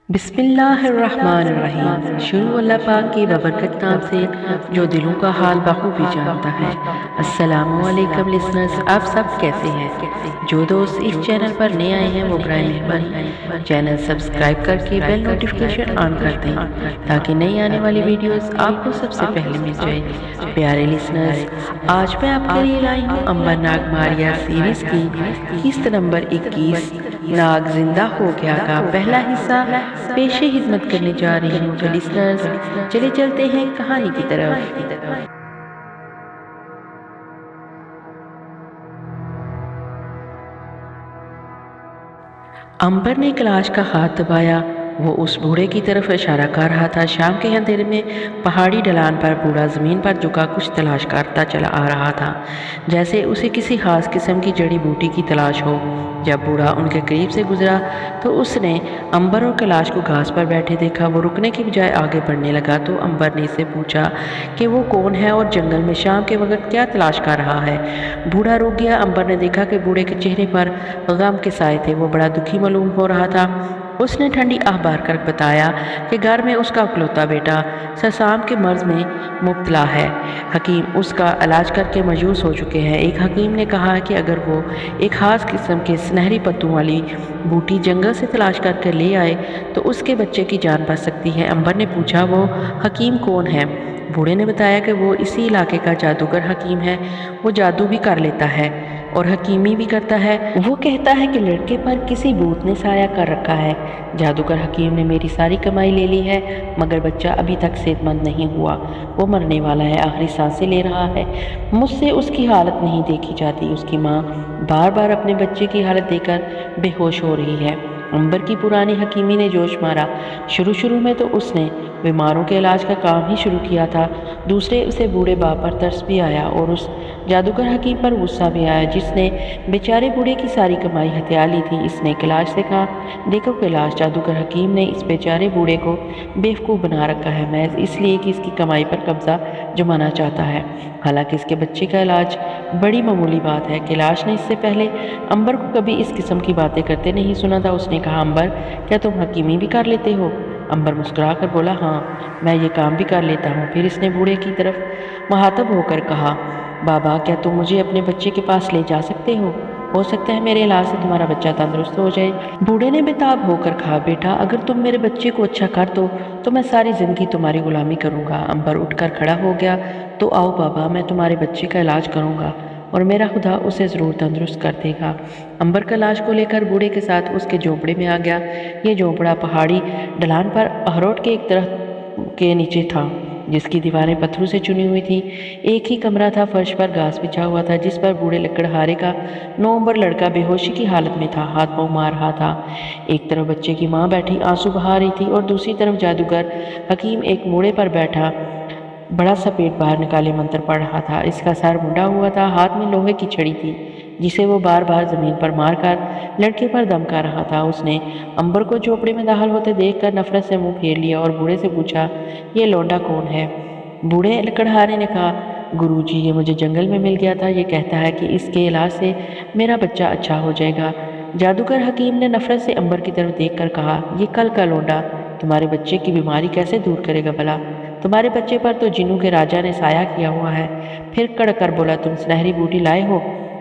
بسم اللہ الرحمن الرحیم۔ شروع اللہ پاک کی بابرکت نام سے جو دلوں کا حال بخوبی جانتا ہے۔ السلام علیکم لسنرز، آپ سب کیسے ہیں؟ جو دوست اس چینل پر نئے آئے ہیں وہ برائے مہربانی چینل سبسکرائب کر کے بیل نوٹیفیکیشن آن کر دیں تاکہ نئی آنے والی ویڈیوز آپ کو سب سے پہلے مل جائے۔ پیارے لسنرز، آج میں آپ کے لیے لائی ہوں امبر ناگ ماریا سیریز کی قسط نمبر 21 ناگ زندہ ہو گیا کا پہلا حصہ پیش خدمت کرنے جا رہی ہوں۔ تو لسنرز چلے چلتے ہیں کہانی کی طرف۔ امبر نے کلاش کا ہاتھ دبایا۔ وہ اس بوڑھے کی طرف اشارہ کر رہا تھا۔ شام کے اندھیرے میں پہاڑی ڈھلان پر بوڑھا زمین پر جھکا کچھ تلاش کرتا چلا آ رہا تھا، جیسے اسے کسی خاص قسم کی جڑی بوٹی کی تلاش ہو۔ جب بوڑھا ان کے قریب سے گزرا تو اس نے امبر اور کلاش کو گھاس پر بیٹھے دیکھا۔ وہ رکنے کی بجائے آگے بڑھنے لگا تو امبر نے اسے پوچھا کہ وہ کون ہے اور جنگل میں شام کے وقت کیا تلاش کر رہا ہے۔ بوڑھا رک گیا۔ امبر نے دیکھا کہ بوڑھے کے چہرے پر غم کے سائے تھے۔ وہ بڑا دکھی معلوم ہو رہا تھا۔ اس نے ٹھنڈی آہ بھر کر بتایا کہ گھر میں اس کا اکلوتا بیٹا سرسام کے مرض میں مبتلا ہے۔ حکیم اس کا علاج کر کے مایوس ہو چکے ہیں۔ ایک حکیم نے کہا کہ اگر وہ ایک خاص قسم کے سنہری پتوں والی بوٹی جنگل سے تلاش کر کے لے آئے تو اس کے بچے کی جان بچ سکتی ہے۔ امبر نے پوچھا، وہ حکیم کون ہے؟ بوڑھے نے بتایا کہ وہ اسی علاقے کا جادوگر حکیم ہے۔ وہ جادو بھی کر لیتا ہے اور حکیمی بھی کرتا ہے۔ وہ کہتا ہے کہ لڑکے پر کسی بھوت نے سایہ کر رکھا ہے۔ جادوگر حکیم نے میری ساری کمائی لے لی ہے مگر بچہ ابھی تک صحت مند نہیں ہوا۔ وہ مرنے والا ہے، آخری سانسیں لے رہا ہے۔ مجھ سے اس کی حالت نہیں دیکھی جاتی۔ اس کی ماں بار بار اپنے بچے کی حالت دیکھ کر بے ہوش ہو رہی ہے۔ امبر کی پرانی حکیمی نے جوش مارا۔ شروع میں تو اس نے بیماروں کے علاج کا کام ہی شروع کیا تھا۔ دوسرے اسے بوڑھے باپ پر ترس بھی آیا اور اس جادوگر حکیم پر غصہ بھی آیا جس نے بیچارے بوڑھے کی ساری کمائی ہتھیا لی تھی۔ اس نے کلاش سے کہا، دیکھو کلاش، جادوگر حکیم نے اس بیچارے بوڑھے کو بیوقوف بنا رکھا ہے محض اس لیے کہ اس کی کمائی پر قبضہ جمانا چاہتا ہے، حالانکہ اس کے بچے کا علاج بڑی معمولی بات ہے۔ کلاش نے اس سے پہلے امبر کو کبھی اس قسم کی باتیں کرتے نہیں سنا تھا۔ اس نے کہا، امبر، کیا تم حکیمی بھی کر لیتے ہو؟ امبر مسکرا کر بولا، ہاں، میں یہ کام بھی کر لیتا ہوں۔ پھر اس نے بوڑھے کی طرف مخاطب ہو کر کہا، بابا، کیا تم مجھے اپنے بچے کے پاس لے جا سکتے ہو سکتا ہے میرے علاج سے تمہارا بچہ تندرست ہو جائے۔ بوڑھے نے بےتاب ہو کر کہا، بیٹا، اگر تم میرے بچے کو اچھا کر دو تو میں ساری زندگی تمہاری غلامی کروں گا۔ امبر اٹھ کر کھڑا ہو گیا، تو آؤ بابا، میں تمہارے بچے کا علاج کروں گا اور میرا خدا اسے ضرور تندرست کر دے گا۔ امبر کلاش کو لے کر بوڑھے کے ساتھ اس کے جھونپڑے میں آ گیا۔ یہ جھونپڑا پہاڑی ڈھلان پر اخروٹ کے ایک درخت کے نیچے تھا جس کی دیواریں پتھروں سے چنی ہوئی تھیں۔ ایک ہی کمرہ تھا، فرش پر گھاس بچھا ہوا تھا جس پر بوڑھے لکڑہارے کا 9 نمبر لڑکا بے ہوشی کی حالت میں تھا، ہاتھ پاؤں مار رہا تھا۔ ایک طرف بچے کی ماں بیٹھی آنسو بہا رہی تھی اور دوسری طرف جادوگر حکیم ایک موڑے پر بیٹھا بڑا سا پیٹ باہر نکالے منتر پڑھ رہا تھا۔ اس کا سر منڈا ہوا تھا، ہاتھ میں لوہے کی چھڑی تھی جسے وہ بار بار زمین پر مار کر لڑکے پر دم کر رہا تھا۔ اس نے امبر کو جھونپڑے میں داخل ہوتے دیکھ کر نفرت سے منہ پھیر لیا اور بوڑھے سے پوچھا، یہ لونڈا کون ہے؟ بوڑھے لکڑہارے نے کہا، گرو جی، یہ مجھے جنگل میں مل گیا تھا، یہ کہتا ہے کہ اس کے علاج سے میرا بچہ اچھا ہو جائے گا۔ جادوگر حکیم نے نفرت سے امبر کی طرف دیکھ کر کہا، یہ کل کا لونڈا تمہارے بچے کی بیماری کیسے دور کرے گا بھلا؟ تمہارے بچے پر تو جنوں کے راجا نے سایہ کیا ہوا ہے۔ پھر کڑ کر بولا، تم سنہری بوٹی لائے ہو؟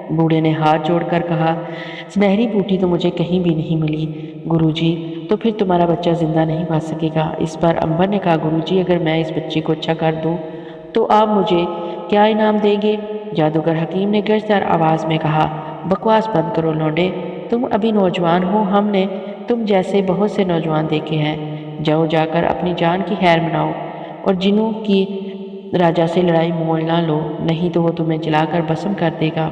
بوڑھے نے ہاتھ جوڑ کر کہا، سنہری بوٹی تو مجھے کہیں بھی نہیں ملی گرو جی، تو پھر تمہارا بچہ زندہ نہیں بچ سکے گا۔ اس پر امبر نے کہا، گرو جی، اگر میں اس بچے کو اچھا کر دوں تو آپ مجھے کیا انعام دیں گے؟ جادوگر حکیم نے گرجدار آواز میں کہا، بکواس بند کرو لونڈے، تم ابھی نوجوان ہو، ہم نے تم جیسے بہت سے نوجوان دیکھے ہیں۔ جاؤ، جا کر اپنی جان کی خیر مناؤ اور جنوں کی راجا سے لڑائی مول نہ لو، نہیں تو وہ تمہیں جلا کر بھسم کر دے گا۔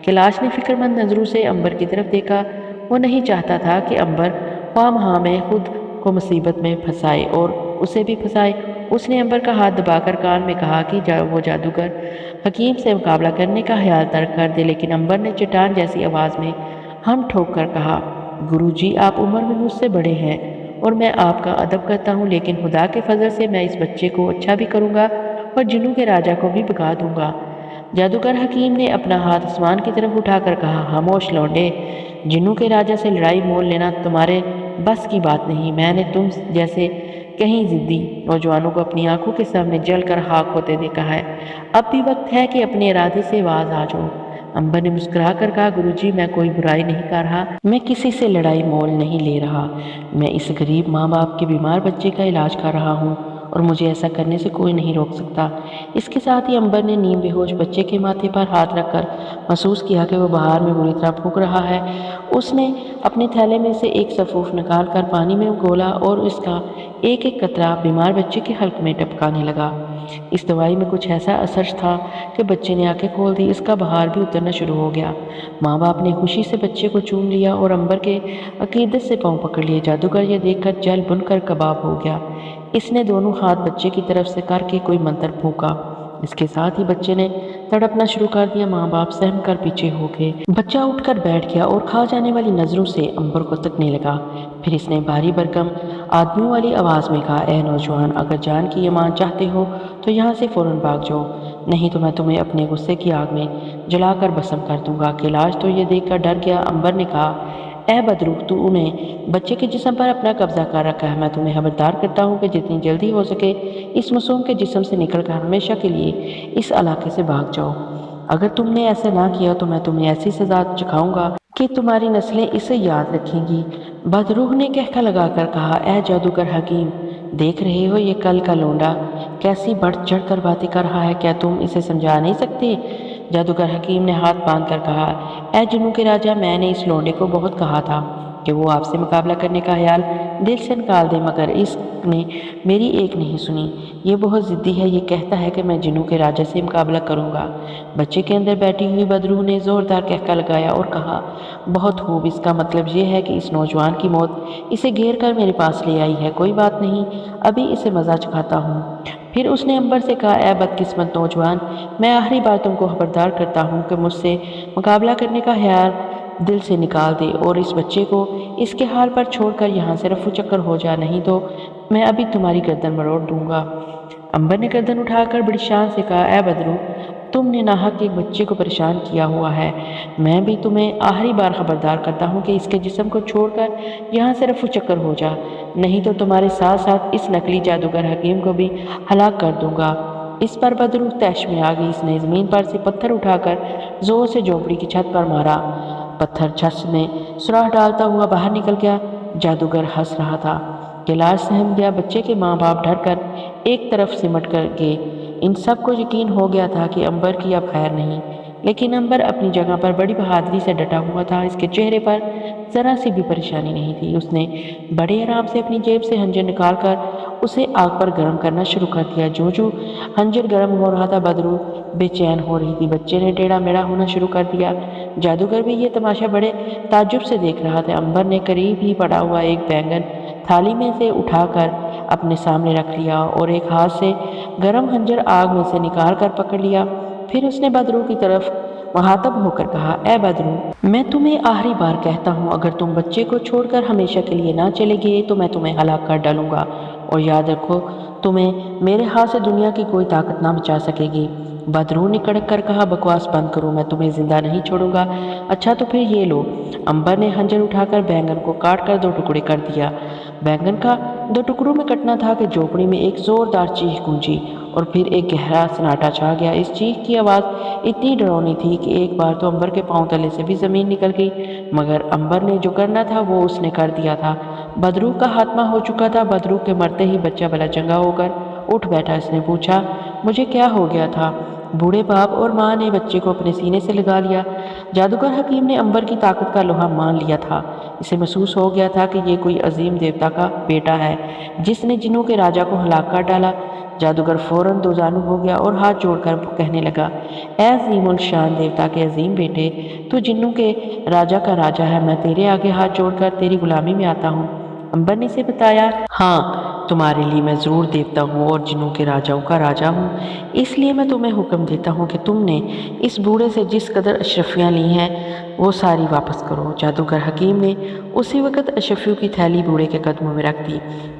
کلاش نے فکرمند نظروں سے امبر کی طرف دیکھا۔ وہ نہیں چاہتا تھا کہ امبر خواہ مخواہ میں خود کو مصیبت میں پھنسائے اور اسے بھی پھنسائے۔ اس نے امبر کا ہاتھ دبا کر کان میں کہا کہ وہ جادوگر حکیم سے مقابلہ کرنے کا خیال ترک کر دے، لیکن امبر نے چٹان جیسی آواز میں ہم ٹھوک کر کہا، گرو جی، آپ عمر میں مجھ سے بڑے ہیں اور میں آپ کا ادب کرتا ہوں، لیکن خدا کے فضل سے میں اس بچے کو اچھا بھی کروں گا اور جنوں کے راجا کو بھی بھگا دوں گا۔ جادوگر حکیم نے اپنا ہاتھ آسمان کی طرف اٹھا کر کہا، خاموش لونڈے، جنوں کے راجا سے لڑائی مول لینا تمہارے بس کی بات نہیں، میں نے تم جیسے کہیں ضدی نوجوانوں کو اپنی آنکھوں کے سامنے جل کر خاک ہوتے دیکھا ہے۔ اب بھی وقت ہے کہ اپنے ارادے سے باز آ جاؤ۔ امبر نے مسکرا کر کہا، گرو جی میں کوئی برائی نہیں کر رہا، میں کسی سے لڑائی مول نہیں لے رہا، میں اس غریب ماں باپ کے بیمار بچے کا علاج کر رہا ہوں اور مجھے ایسا کرنے سے کوئی نہیں روک سکتا۔ اس کے ساتھ ہی امبر نے نیم بے ہوش بچے کے ماتھے پر ہاتھ رکھ کر محسوس کیا کہ وہ باہر میں بری طرح پھونک رہا ہے۔ اس نے اپنے تھیلے میں سے ایک سفوف نکال کر پانی میں گھولا اور اس کا ایک ایک قطرہ بیمار بچے کے حلق میں ٹپکانے لگا۔ اس دوائی میں کچھ ایسا اثر تھا کہ بچے نے آنکھیں کھول دی، اس کا بخار بھی اترنا شروع ہو گیا۔ ماں باپ نے خوشی سے بچے کو چوم لیا اور امبر کے عقیدت سے پاؤں پکڑ لیے۔ جادوگر یہ دیکھ کر جل بن کر کباب ہو گیا۔ اس نے دونوں ہاتھ بچے کی طرف سے کر کے کوئی منتر پھونکا۔ اس کے ساتھ ہی بچے نے تڑپنا شروع کر دیا۔ ماں باپ سہم کر پیچھے ہو گئے۔ بچہ اٹھ کر بیٹھ گیا اور کھا جانے والی نظروں سے امبر کو تکنے لگا۔ پھر اس نے بھاری بھرکم آدمیوں والی آواز میں کہا، اے نوجوان، اگر جان کی امان چاہتے ہو تو یہاں سے فوراً بھاگ جاؤ، نہیں تو میں تمہیں اپنے غصے کی آگ میں جلا کر بھسم کر دوں گا۔ کیلاش تو یہ دیکھ کر ڈر گیا۔ امبر نے کہا، اے بدروح، تو نے بچے کے جسم پر اپنا قبضہ کر رکھا ہے، میں تمہیں خبردار کرتا ہوں کہ جتنی جلدی ہو سکے اس معصوم کے جسم سے نکل کر ہمیشہ کے لیے اس علاقے سے بھاگ جاؤ۔ اگر تم نے ایسا نہ کیا تو میں تمہیں ایسی سزا چکھاؤں گا کہ تمہاری نسلیں اسے یاد رکھیں گی۔ بدروح نے کہکا لگا کر کہا، اے جادوگر حکیم، دیکھ رہے ہو یہ کل کا لونڈا کیسی بڑھ چڑھ کر باتیں کر رہا ہے، کیا تم اسے سمجھا نہیں سکتے؟ جادوگر حکیم نے ہاتھ باندھ کر کہا، اے جنوں کے راجا، میں نے اس لونڈے کو بہت کہا تھا کہ وہ آپ سے مقابلہ کرنے کا خیال دل سے نکال دے، مگر اس نے میری ایک نہیں سنی۔ یہ بہت ضدی ہے، یہ کہتا ہے کہ میں جنوں کے راجا سے مقابلہ کروں گا۔ بچے کے اندر بیٹھی ہوئی بدروح نے زوردار کہکا لگایا اور کہا، بہت خوب، اس کا مطلب یہ ہے کہ اس نوجوان کی موت اسے گھیر کر میرے پاس لے آئی ہے۔ کوئی بات نہیں، ابھی اسے مزہ چکھاتا ہوں۔ پھر اس نے امبر سے کہا، اے بدقسمت نوجوان، میں آخری بار تم کو خبردار کرتا ہوں کہ مجھ سے مقابلہ کرنے کا خیال دل سے نکال دے اور اس بچے کو اس کے حال پر چھوڑ کر یہاں سے رفو چکر ہو جا، نہیں تو میں ابھی تمہاری گردن مروڑ دوں گا۔ امبر نے گردن اٹھا کر بڑی شان سے کہا، اے بدروح، تم نے ناحق ایک بچے کو پریشان کیا ہوا ہے، میں بھی تمہیں آخری بار خبردار کرتا ہوں کہ اس کے جسم کو چھوڑ کر یہاں سے رفو چکر ہو جا، نہیں تو تمہارے ساتھ ساتھ اس نقلی جادوگر حکیم کو بھی ہلاک کر دوں گا۔ اس پر بدروح طیش میں آ گئی۔ اس نے زمین پر سے پتھر اٹھا کر زور سے جھونپڑی کی چھت پر مارا۔ پتھر چھت میں سوراخ ڈالتا ہوا باہر نکل گیا۔ جادوگر ہنس رہا تھا۔ کیلاش سہم گیا۔ بچے کے ماں باپ ڈر کر ایک طرف سمٹ کر گئے۔ ان سب کو یقین ہو گیا تھا کہ امبر کی اب خیر نہیں، لیکن امبر اپنی جگہ پر بڑی بہادری سے ڈٹا ہوا تھا۔ اس کے چہرے پر ذرا سی بھی پریشانی نہیں تھی۔ اس نے بڑے آرام سے اپنی جیب سے خنجر نکال کر اسے آگ پر گرم کرنا شروع کر دیا۔ جو خنجر گرم ہو رہا تھا، بدروح بے چین ہو رہی تھی۔ بچے نے ٹیڑھا میڑھا ہونا شروع کر دیا۔ جادوگر بھی یہ تماشا بڑے تعجب سے دیکھ رہا تھا۔ امبر نے قریب ہی پڑا ہوا ایک بینگن تھالی میں سے اٹھا کر اپنے سامنے رکھ لیا اور ایک ہاتھ سے گرم خنجر آگ میں سے نکال کر پکڑ لیا۔ پھر اس نے بدروح کی طرف مخاطب ہو کر کہا، اے بدروح، میں تمہیں آخری بار کہتا ہوں، اگر تم بچے کو چھوڑ کر ہمیشہ کے لیے نہ چلے گئے تو میں تمہیں ہلاک کر ڈالوں گا، اور یاد رکھو، تمہیں میرے ہاتھ سے دنیا کی کوئی طاقت نہ بچا سکے گی۔ بدروح نے کڑک کر کہا، بکواس بند کرو، میں تمہیں زندہ نہیں چھوڑوں گا۔ اچھا تو پھر یہ لو۔ امبر نے خنجر اٹھا کر بینگن کو کاٹ کر 2 ٹکڑے کر دیا۔ بینگن کا 2 ٹکڑوں میں کٹنا تھا کہ جھونپڑی میں ایک زوردار چیخ گونجی اور پھر ایک گہرا سناٹا چھا گیا۔ اس چیخ کی آواز اتنی ڈراؤنی تھی کہ ایک بار تو امبر کے پاؤں تلے سے بھی زمین نکل گئی، مگر امبر نے جو کرنا تھا وہ اس نے کر دیا تھا۔ بدروح کا خاتمہ ہو چکا تھا۔ بدروح کے مرتے ہی بچہ بلا چنگا ہو کر اٹھ بیٹھا۔ اس نے پوچھا، مجھے کیا ہو گیا تھا؟ بوڑھے باپ اور ماں نے بچے کو اپنے سینے سے لگا لیا۔ جادوگر حکیم نے امبر کی طاقت کا لوہا مان لیا تھا۔ اسے محسوس ہو گیا تھا کہ یہ کوئی عظیم دیوتا کا بیٹا ہے جس نے جنوں کے راجا کو ہلاک کر ڈالا۔ جادوگر فوراً دوزانو ہو گیا اور ہاتھ جوڑ کر کہنے لگا، اے عظیم الشان دیوتا کے عظیم بیٹے، تو جنوں کے راجا کا راجا ہے، میں تیرے آگے ہاتھ جوڑ کر تیری غلامی میں آتا ہوں۔ امبر نے اسے بتایا، ہاں، تمہارے لیے میں ضرور دیوتا ہوں اور جنوں کے راجاؤں کا راجا ہوں، اس لیے میں تمہیں حکم دیتا ہوں کہ تم نے اس بوڑھے سے جس قدر اشرفیاں لی ہیں وہ ساری واپس کرو۔ جادوگر حکیم نے اسی وقت اشفیوں کی تھیلی بوڑھے کے قدموں میں رکھ دی۔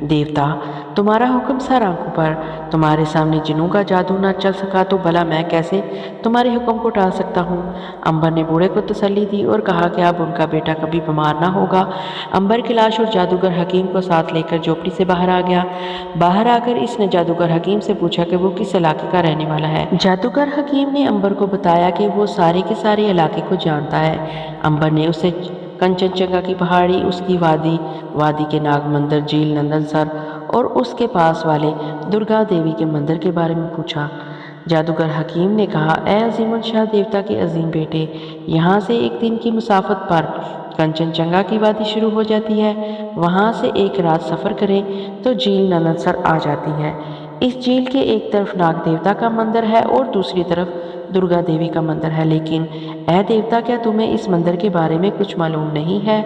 دیوتا، تمہارا حکم سر آنکھوں پر، تمہارے سامنے جنوں کا جادو نہ چل سکا تو بھلا میں کیسے تمہارے حکم کو ٹال سکتا ہوں؟ امبر نے بوڑھے کو تسلی دی اور کہا کہ اب ان کا بیٹا کبھی بیمار نہ ہوگا۔ امبر کیلاش اور جادوگر حکیم کو ساتھ لے کر جھوپڑی سے باہر آ گیا۔ باہر آ کر اس نے جادوگر حکیم سے پوچھا کہ وہ کس علاقے کا رہنے والا ہے۔ جادوگر حکیم نے امبر کو بتایا کہ وہ سارے کے سارے علاقے کو جانتا ہے۔ امبر نے اسے کنچن جنگا کی پہاڑی، اس کی وادی کے ناگ مندر، جھیل نندن سر اور اس کے پاس والے درگا دیوی کے مندر کے بارے میں پوچھا۔ جادوگر حکیم نے کہا، اے عظیم الشاہ دیوتا کے عظیم بیٹے، یہاں سے ایک دن کی مسافت پر کنچن جنگا کی وادی شروع ہو جاتی ہے۔ وہاں سے ایک رات سفر کریں تو جھیل نندن سر آ جاتی ہے۔ اس جھیل کے ایک طرف ناگ دیوتا کا مندر ہے اور دوسری طرف درگا دیوی کا مندر ہے، لیکن اے دیوتا، کیا تمہیں اس مندر کے بارے میں کچھ معلوم نہیں ہے؟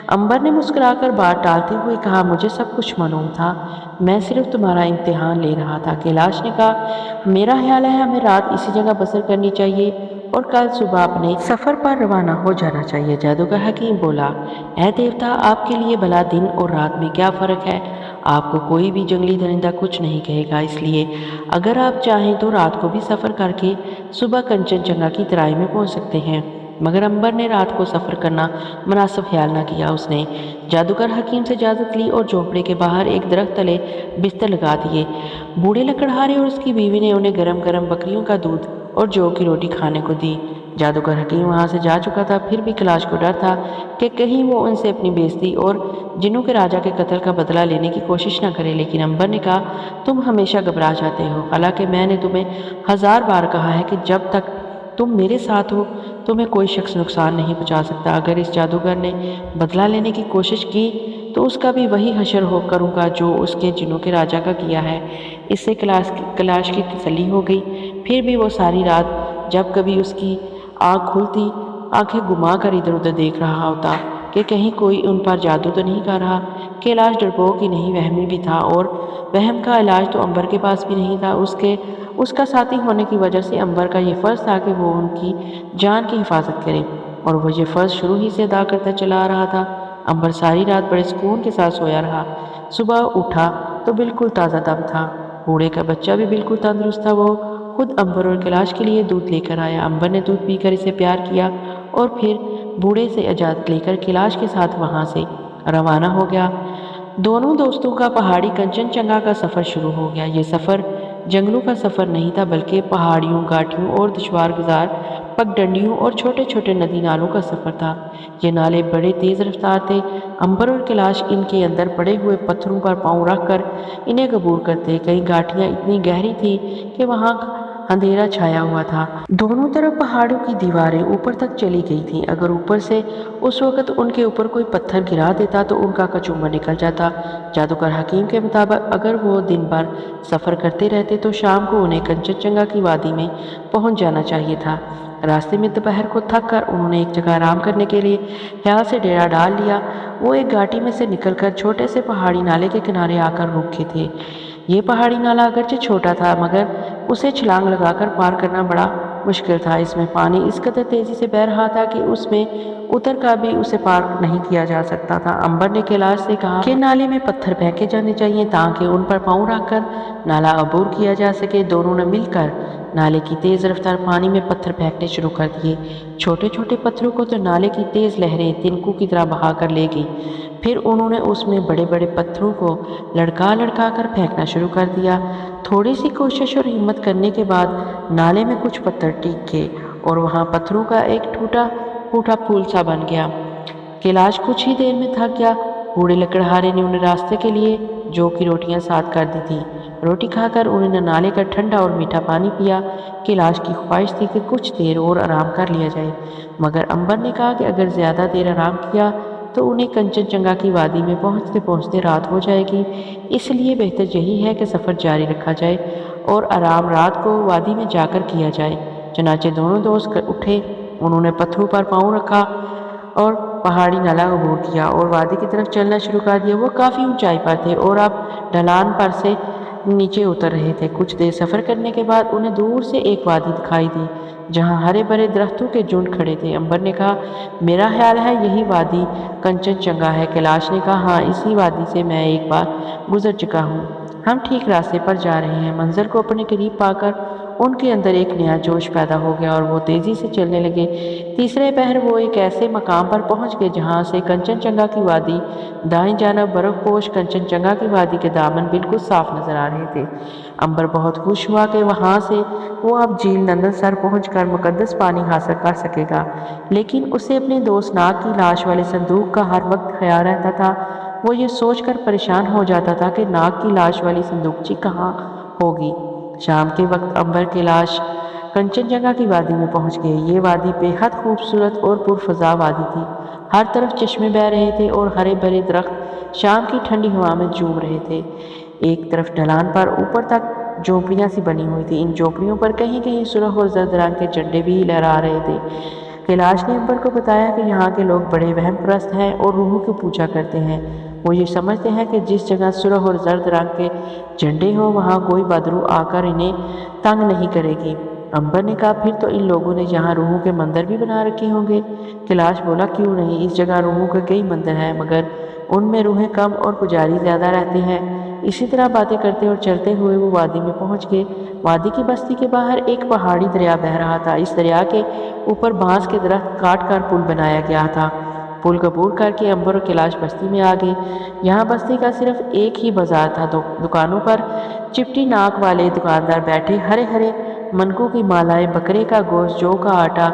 امبر نے مسکرا کر بات ٹالتے ہوئے کہا، مجھے سب کچھ معلوم تھا، میں صرف تمہارا امتحان لے رہا تھا۔ کیلاش نے کہا، میرا خیال ہے ہمیں رات اسی جگہ بسر کرنی چاہیے اور کل صبح اپنے سفر پر روانہ ہو جانا چاہیے۔ جادوگر حکیم بولا، اے دیوتا، آپ کے لیے بھلا دن اور رات میں کیا فرق ہے؟ آپ کو کوئی بھی جنگلی درندہ کچھ نہیں کہے گا، اس لیے اگر آپ چاہیں تو رات کو بھی سفر کر کے صبح کنچن جنگا کی ترائی میں پہنچ سکتے ہیں۔ مگر امبر نے رات کو سفر کرنا مناسب خیال نہ کیا۔ اس نے جادوگر حکیم سے اجازت لی اور جھونپڑے کے باہر ایک درخت تلے بستر لگا دیے۔ بوڑھے لکڑہارے اور اس کی بیوی نے انہیں گرم گرم بکریوں کا دودھ اور جو کی روٹی کھانے کو دی۔ جادوگر حکیم وہاں سے جا چکا تھا، پھر بھی کیلاش کو ڈر تھا کہ کہیں وہ ان سے اپنی بے عزتی اور جنوں کے راجا کے قتل کا بدلہ لینے کی کوشش نہ کرے۔ لیکن امبر نے کہا، تم ہمیشہ گھبرا جاتے ہو، حالانکہ میں نے تمہیں 1000 بار کہا ہے کہ جب تک تم میرے ساتھ ہو تمہیں کوئی شخص نقصان نہیں پہنچا سکتا۔ اگر اس جادوگر نے بدلہ لینے کی کوشش کی تو اس کا بھی وہی حشر کروں گا جو اس کے جنوں کے راجا کا کیا ہے۔ اس سے کیلاش کی تسلی ہو گئی۔ پھر بھی وہ ساری رات جب کبھی اس کی آنکھ کھلتی، آنکھیں گھما کر ادھر ادھر دیکھ رہا ہوتا کہ کہیں کوئی ان پر جادو تو نہیں کر رہا۔ کیلاش ڈرپوک ہی نہیں، وہمی بھی تھا، اور وہم کا علاج تو امبر کے پاس بھی نہیں تھا۔ اس کا ساتھی ہونے کی وجہ سے امبر کا یہ فرض تھا کہ وہ ان کی جان کی حفاظت کرے، اور وہ یہ فرض شروع ہی سے ادا کرتا چلا آ رہا تھا۔ امبر ساری رات بڑے سکون کے ساتھ سویا رہا۔ صبح اٹھا تو بالکل تازہ دم تھا۔ بوڑھے کا بچہ بھی بالکل تندرست تھا۔ وہ خود امبر اور کیلاش کے لیے دودھ لے کر آیا۔ امبر نے دودھ پی کر اسے پیار کیا اور پھر بوڑھے سے اجازت لے کر کیلاش کے ساتھ وہاں سے روانہ ہو گیا۔ دونوں دوستوں کا پہاڑی کنچن جنگا کا سفر شروع ہو گیا۔ یہ سفر جنگلوں کا سفر نہیں تھا، بلکہ پہاڑیوں، گھاٹیوں اور دشوار گزار پگڈنڈیوں اور چھوٹے چھوٹے ندی نالوں کا سفر تھا۔ یہ نالے بڑے تیز رفتار تھے۔ امبر اور کیلاش ان کے اندر پڑے ہوئے پتھروں پر پاؤں رکھ کر انہیں عبور کرتے۔ کئی گھاٹیاں اتنی گہری تھیں کہ وہاں اندھیرا چھایا ہوا تھا۔ دونوں طرف پہاڑوں کی دیواریں اوپر تک چلی گئی تھیں۔ اگر اوپر سے اس وقت ان کے اوپر کوئی پتھر گرا دیتا تو ان کا کچومر نکل جاتا۔ جادوگر حکیم کے مطابق اگر وہ دن بھر سفر کرتے رہتے تو شام کو انہیں کنچن جنگا کی وادی میں پہنچ جانا چاہیے تھا۔ راستے میں دوپہر کو تھک کر انہوں نے ایک جگہ آرام کرنے کے لیے خیال سے ڈیرا ڈال لیا۔ وہ ایک گھاٹی میں سے نکل کر چھوٹے سے پہاڑی نالے کے کنارے آ کر رکے تھے۔ یہ پہاڑی نالا اگرچہ چھوٹا تھا، مگر اسے چھلانگ لگا کر پار کرنا بڑا مشکل تھا۔ اس میں پانی اس قدر تیزی سے بہہ رہا تھا کہ اس میں اتر کر بھی اسے پار نہیں کیا جا سکتا تھا۔ امبر نے کیلاش سے کہا کہ نالے میں پتھر پھینکے جانے چاہیے تاکہ ان پر پاؤں رکھ کر نالا عبور کیا جا سکے۔ دونوں نے مل کر نالے کی تیز رفتار پانی میں پتھر پھینکنے شروع کر دیے۔ چھوٹے چھوٹے پتھروں کو تو نالے کی تیز لہریں تنکوں کی طرح بہا کر لے گئی۔ پھر انہوں نے اس میں بڑے بڑے پتھروں کو لڑکا لڑکا کر پھینکنا شروع کر دیا۔ تھوڑی سی کوشش اور ہمت کرنے کے بعد نالے میں کچھ پتھر ٹک گئے اور وہاں پتھروں کا ایک ٹوٹا پھوٹا پھول سا بن گیا۔ کیلاش کچھ ہی دیر میں تھک گیا۔ بوڑھے لکڑہارے نے انہیں راستے کے لیے جو کی روٹیاں ساتھ کر دی تھی۔ روٹی کھا کر انہوں نے نالے کا ٹھنڈا اور میٹھا پانی پیا۔ کیلاش کی خواہش تھی کہ کچھ دیر اور آرام کر لیا جائے، مگر امبر نے کہا کہ اگر زیادہ دیر آرام کیا تو انہیں کنچن جنگا کی وادی میں پہنچتے پہنچتے رات ہو جائے گی۔ اس لیے بہتر یہی ہے کہ سفر جاری رکھا جائے اور آرام رات کو وادی میں جا کر کیا جائے۔ چنانچہ دونوں دوست اٹھے، انہوں نے پتھروں پر پاؤں رکھا اور پہاڑی نالا عبور کیا اور وادی کی طرف چلنا شروع کر دیا۔ وہ کافی اونچائی پر تھے اور اب ڈھلان پر سے نیچے اتر رہے تھے۔ کچھ دیر سفر کرنے کے بعد انہیں دور سے ایک وادی دکھائی دی جہاں ہرے بھرے درختوں کے جھنڈ کھڑے تھے۔ امبر نے کہا، میرا خیال ہے یہی وادی کنچن جنگا ہے۔ کیلاش نے کہا، ہاں، اسی وادی سے میں ایک بار گزر چکا ہوں۔ ہم ٹھیک راستے پر جا رہے ہیں۔ منظر کو اپنے قریب پا کر ان کے اندر ایک نیا جوش پیدا ہو گیا اور وہ تیزی سے چلنے لگے۔ تیسرے پہر وہ ایک ایسے مقام پر پہنچ گئے جہاں سے کنچن جنگا کی وادی، دائیں جانب برف پوش کنچن جنگا کی وادی کے دامن بالکل صاف نظر آ رہے تھے۔ امبر بہت خوش ہوا کہ وہاں سے وہ اب جھیل نندن سر پہنچ کر مقدس پانی حاصل کر سکے گا، لیکن اسے اپنے دوست ناگ کی لاش والے صندوق کا ہر وقت خیال رہتا تھا۔ وہ یہ سوچ کر پریشان ہو جاتا تھا کہ ناگ کی لاش والی صندوقچی کہاں ہوگی۔ شام کے وقت امبر کے لاش کنچن جنگا کی وادی میں پہنچ گئے۔ یہ وادی بے حد خوبصورت اور پرفضا وادی تھی۔ ہر طرف چشمے بہہ رہے تھے اور ہرے بھرے درخت شام کی ٹھنڈی ہوا میں جھوم رہے تھے۔ ایک طرف ڈھلان پر اوپر تک جھونپڑیاں سی بنی ہوئی تھیں۔ ان جھونپڑیوں پر کہیں کہیں سرخ اور زرد رنگ کے جھنڈے بھی لہرا رہے تھے۔ کیلاش نے امبر کو بتایا کہ یہاں کے لوگ بڑے وہم پرست ہیں اور روحوں کی پوجا کرتے ہیں۔ وہ یہ سمجھتے ہیں کہ جس جگہ سرخ اور زرد رنگ کے جھنڈے ہوں وہاں کوئی بدروح آ کر انہیں تنگ نہیں کرے گی۔ امبر نے کہا، پھر تو ان لوگوں نے یہاں روحوں کے مندر بھی بنا رکھے ہوں گے۔ کیلاش بولا، کیوں نہیں، اس جگہ روحوں کے کئی مندر ہیں، مگر ان میں روحیں کم اور پجاری زیادہ رہتے ہیں۔ اسی طرح باتیں کرتے اور چلتے ہوئے وہ وادی میں پہنچ گئے۔ وادی کی بستی کے باہر ایک پہاڑی دریا بہہ رہا تھا۔ اس دریا کے اوپر بانس کے درخت کاٹ کر پل بنایا گیا تھا۔ پل عبور کر کے امبر اور کیلاش بستی میں آ گئے۔ یہاں بستی کا صرف ایک ہی بازار تھا۔ دکانوں پر چپٹی ناک والے دکاندار بیٹھے ہرے ہرے منکوں کی مالائیں، بکرے کا گوشت، جو کا آٹا،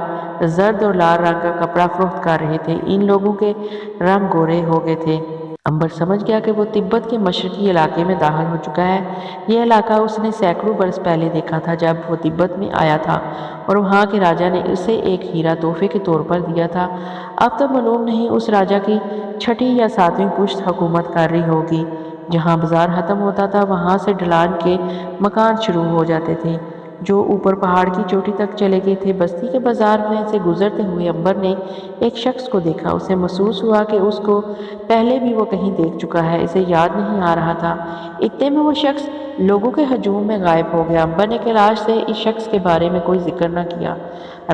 زرد اور لال رنگ کا کپڑا فروخت کر رہے تھے۔ ان لوگوں کے رنگ گورے ہو گئے تھے۔ امبر سمجھ گیا کہ وہ تبت کے مشرقی علاقے میں داخل ہو چکا ہے۔ یہ علاقہ اس نے سینکڑوں برس پہلے دیکھا تھا جب وہ تبت میں آیا تھا اور وہاں کے راجا نے اسے ایک ہیرا تحفے کے طور پر دیا تھا۔ اب تو معلوم نہیں اس راجا کی چھٹی یا ساتویں پشت حکومت کر رہی ہوگی۔ جہاں بازار ختم ہوتا تھا وہاں سے ڈھلان کے مکان شروع ہو جاتے تھے جو اوپر پہاڑ کی چوٹی تک چلے گئے تھے۔ بستی کے بازار میں سے گزرتے ہوئے امبر نے ایک شخص کو دیکھا۔ اسے محسوس ہوا کہ اس کو پہلے بھی وہ کہیں دیکھ چکا ہے، اسے یاد نہیں آ رہا تھا۔ اتنے میں وہ شخص لوگوں کے ہجوم میں غائب ہو گیا۔ امبر نے کیلاش سے اس شخص کے بارے میں کوئی ذکر نہ کیا۔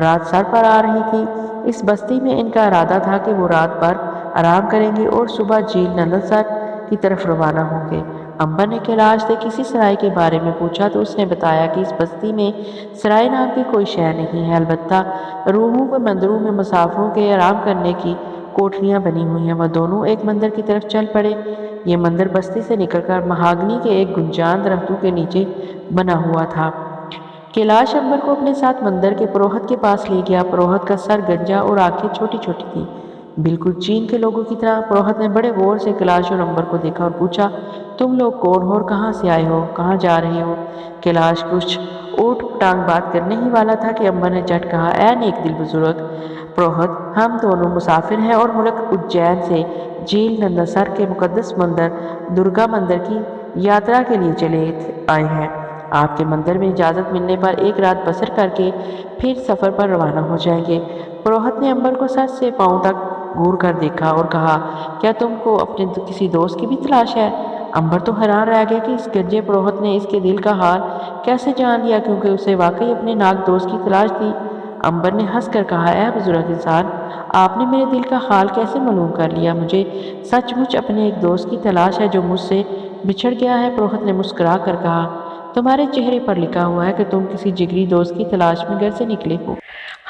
رات سر پر آ رہی تھی۔ اس بستی میں ان کا ارادہ تھا کہ وہ رات بھر آرام کریں گے اور صبح جھیل نندن سر کی طرف روانہ ہوں گے۔ امبر نے کیلاش سے کسی سرائے کے بارے میں پوچھا تو اس نے بتایا کہ اس بستی میں سرائے نام کی کوئی شے نہیں ہے، البتہ روحوں کے مندروں میں مسافروں کے آرام کرنے کی کوٹھریاں بنی ہوئی ہیں۔ وہ دونوں ایک مندر کی طرف چل پڑے۔ یہ مندر بستی سے نکل کر مہاگنی کے ایک گنجان درختوں کے نیچے بنا ہوا تھا۔ کیلاش امبر کو اپنے ساتھ مندر کے پروہت کے پاس لے گیا۔ پروہت کا سر گنجا اور آنکھیں چھوٹی چھوٹی تھیں، بالکل چین کے لوگوں کی طرح۔ پروہت نے بڑے غور سے کیلاش اور امبر کو دیکھا اور پوچھا، تم لوگ کون ہو اور کہاں سے آئے ہو، کہاں جا رہے ہو؟ کیلاش کچھ اوٹ پٹانگ بات کرنے ہی والا تھا کہ امبر نے جھٹ کہا، اے نیک دل بزرگ پروہت، ہم دونوں مسافر ہیں اور ملک اجین سے جھیل نندن سر کے مقدس مندر درگا مندر کی یاترا کے لیے چلے آئے ہیں۔ آپ کے مندر میں اجازت ملنے پر ایک رات بسر کر کے پھر سفر پر روانہ ہو جائیں گے۔ پروہت نے امبر کو سر سے پاؤں تک گور کر دیکھا اور کہا، کیا تم کو اپنے کسی دوست کی بھی تلاش ہے؟ امبر تو حیران رہ گیا کہ اس گنجے پروہت نے اس کے دل کا حال کیسے جان لیا، کیونکہ اسے واقعی اپنے ناک دوست کی تلاش تھی۔ امبر نے ہنس کر کہا، اے بزرگ انسان، آپ نے میرے دل کا حال کیسے معلوم کر لیا؟ مجھے سچ مچ اپنے ایک دوست کی تلاش ہے جو مجھ سے بچھڑ گیا ہے۔ پروہت نے مسکرا کر کہا، تمہارے چہرے پر لکھا ہوا ہے کہ تم کسی جگری دوست کی تلاش میں گھر سے نکلے ہو۔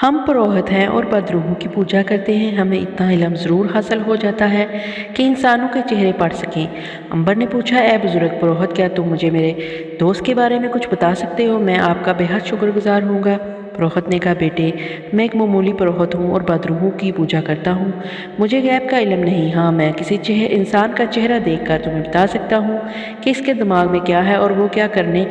ہم پروہت ہیں اور بدروحوں کی پوجا کرتے ہیں، ہمیں اتنا علم ضرور حاصل ہو جاتا ہے کہ انسانوں کے چہرے پڑھ سکیں۔ امبر نے پوچھا، اے بزرگ پروہت، کیا تم مجھے میرے دوست کے بارے میں کچھ بتا سکتے ہو؟ میں آپ کا بے حد شکر گزار ہوں گا۔ پروہت نے کہا، بیٹے، میں ایک معمولی پروہت ہوں اور بدروحوں کی پوجا کرتا ہوں، مجھے غیب کا علم نہیں۔ ہاں، میں کسی انسان کا چہرہ دیکھ کر تمہیں بتا سکتا ہوں کہ اس کے دماغ میں کیا ہے اور وہ کیا کرنے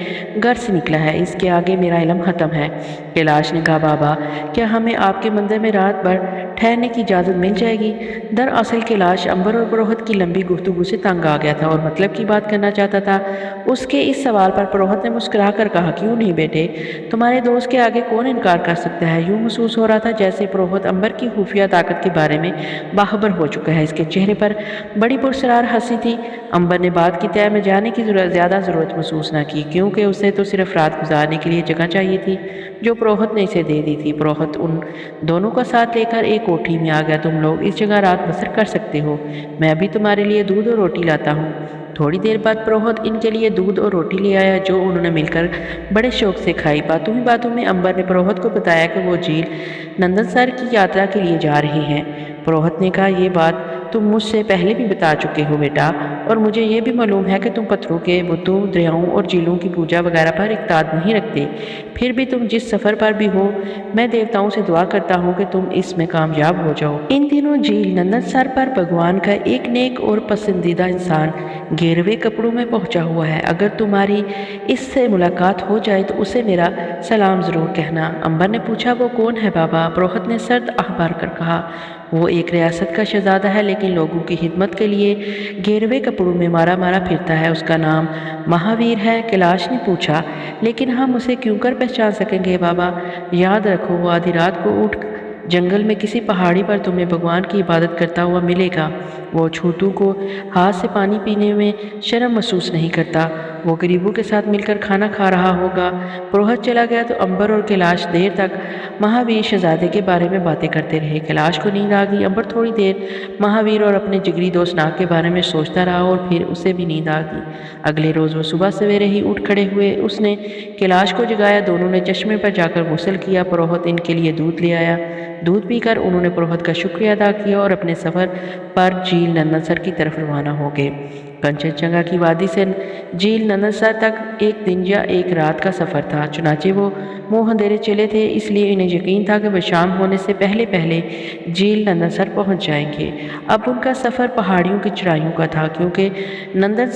گھر سے نکلا ہے، اس کے آگے میرا علم ختم ہے۔ کیلاش نے کہا، بابا، کیا ہمیں آپ کے مندر میں رات بھر ٹھہرنے کی اجازت مل جائے گی؟ دراصل کیلاش امبر اور پروہت کی لمبی گفتگو سے تنگ آ گیا تھا اور مطلب کی بات کرنا چاہتا تھا۔ اس کے اس سوال پر پروہت نے مسکرا کر کہا، کیوں نہیں بیٹے، تمہارے دوست کے آگے کون انکار کر سکتا ہے؟ یوں محسوس ہو رہا تھا جیسے پروہت امبر کی خفیہ طاقت کے بارے میں باخبر ہو چکا ہے۔ اس کے چہرے پر بڑی پرسرار ہنسی تھی۔ امبر نے بات کی تہہ میں جانے کی زیادہ ضرورت محسوس نہ کی، کیونکہ اسے تو صرف رات گزارنے کے لیے جگہ چاہیے تھی جو پروہت نے اسے دے دی تھی۔ پروہت ان دونوں کا ساتھ لے کر ایک کوٹھی میں آ گیا۔ تم لوگ اس جگہ رات بسر کر سکتے ہو، میں بھی تمہارے لیے دودھ اور روٹی لاتا ہوں۔ تھوڑی دیر بعد پروہت ان کے لیے دودھ اور روٹی لے آیا جو انہوں نے مل کر بڑے شوق سے کھائی۔ باتوں ہی باتوں میں امبر نے پروہت کو بتایا کہ وہ جھیل نندن کی یاترا کے لیے جا رہے ہیں۔ پروہت نے کہا، یہ بات تم مجھ سے پہلے بھی بتا چکے ہو بیٹا، اور مجھے یہ بھی معلوم ہے کہ تم پتھروں کے بتوں، دریاؤں اور جھیلوں کی پوجا وغیرہ پر اعتقاد نہیں رکھتے۔ پھر بھی تم جس سفر پر بھی ہو، میں دیوتاؤں سے دعا کرتا ہوں کہ تم اس میں کامیاب ہو جاؤ۔ ان دنوں جھیل نندن پر بھگوان کا ایک نیک اور پسندیدہ انسان گیروے کپڑوں میں پہنچا ہوا ہے۔ اگر تمہاری اس سے ملاقات ہو جائے تو اسے میرا سلام ضرور کہنا۔ امبر نے پوچھا، وہ کون ہے بابا؟ پروہت نے سرد آہ بھر کر کہا، وہ ایک ریاست کا شہزادہ ہے، لیکن لوگوں کی خدمت کے لیے گیروے کپڑوں میں مارا مارا پھرتا ہے۔ اس کا نام مہاویر ہے۔ کیلاش نے پوچھا، لیکن ہم اسے کیوں کر پہچان سکیں گے بابا؟ یاد رکھو، وہ آدھی رات کو اٹھ جنگل میں کسی پہاڑی پر تمہیں بھگوان کی عبادت کرتا ہوا ملے گا۔ وہ چھوٹو کو ہاتھ سے پانی پینے میں شرم محسوس نہیں کرتا۔ وہ غریبوں کے ساتھ مل کر کھانا کھا رہا ہوگا۔ پروہت چلا گیا تو امبر اور کیلاش دیر تک مہاویر شہزادے کے بارے میں باتیں کرتے رہے۔ کیلاش کو نیند آ گئی۔ امبر تھوڑی دیر مہاویر اور اپنے جگری دوست ناگ کے بارے میں سوچتا رہا اور پھر اسے بھی نیند آ گئی۔ اگلے روز وہ صبح سویرے ہی اٹھ کھڑے ہوئے۔ اس نے کیلاش کو جگایا۔ دونوں نے چشمے پر جا کر غسل کیا۔ پروہت ان کے لیے دودھ لے آیا۔ دودھ پی کر انہوں نے پروہت کا شکریہ ادا کیا اور اپنے سفر پر جھیل نندن کی طرف روانہ ہو گئے۔ کنچن جنگا کی وادی سے جھیل نندن تک ایک دن یا ایک رات کا سفر تھا، چنانچہ وہ منہ اندھیرے چلے تھے، اس لیے انہیں یقین تھا کہ وہ شام ہونے سے پہلے پہلے جھیل نندن پہنچ جائیں گے۔ اب ان کا سفر پہاڑیوں کی چڑھائیوں کا تھا، کیونکہ نندن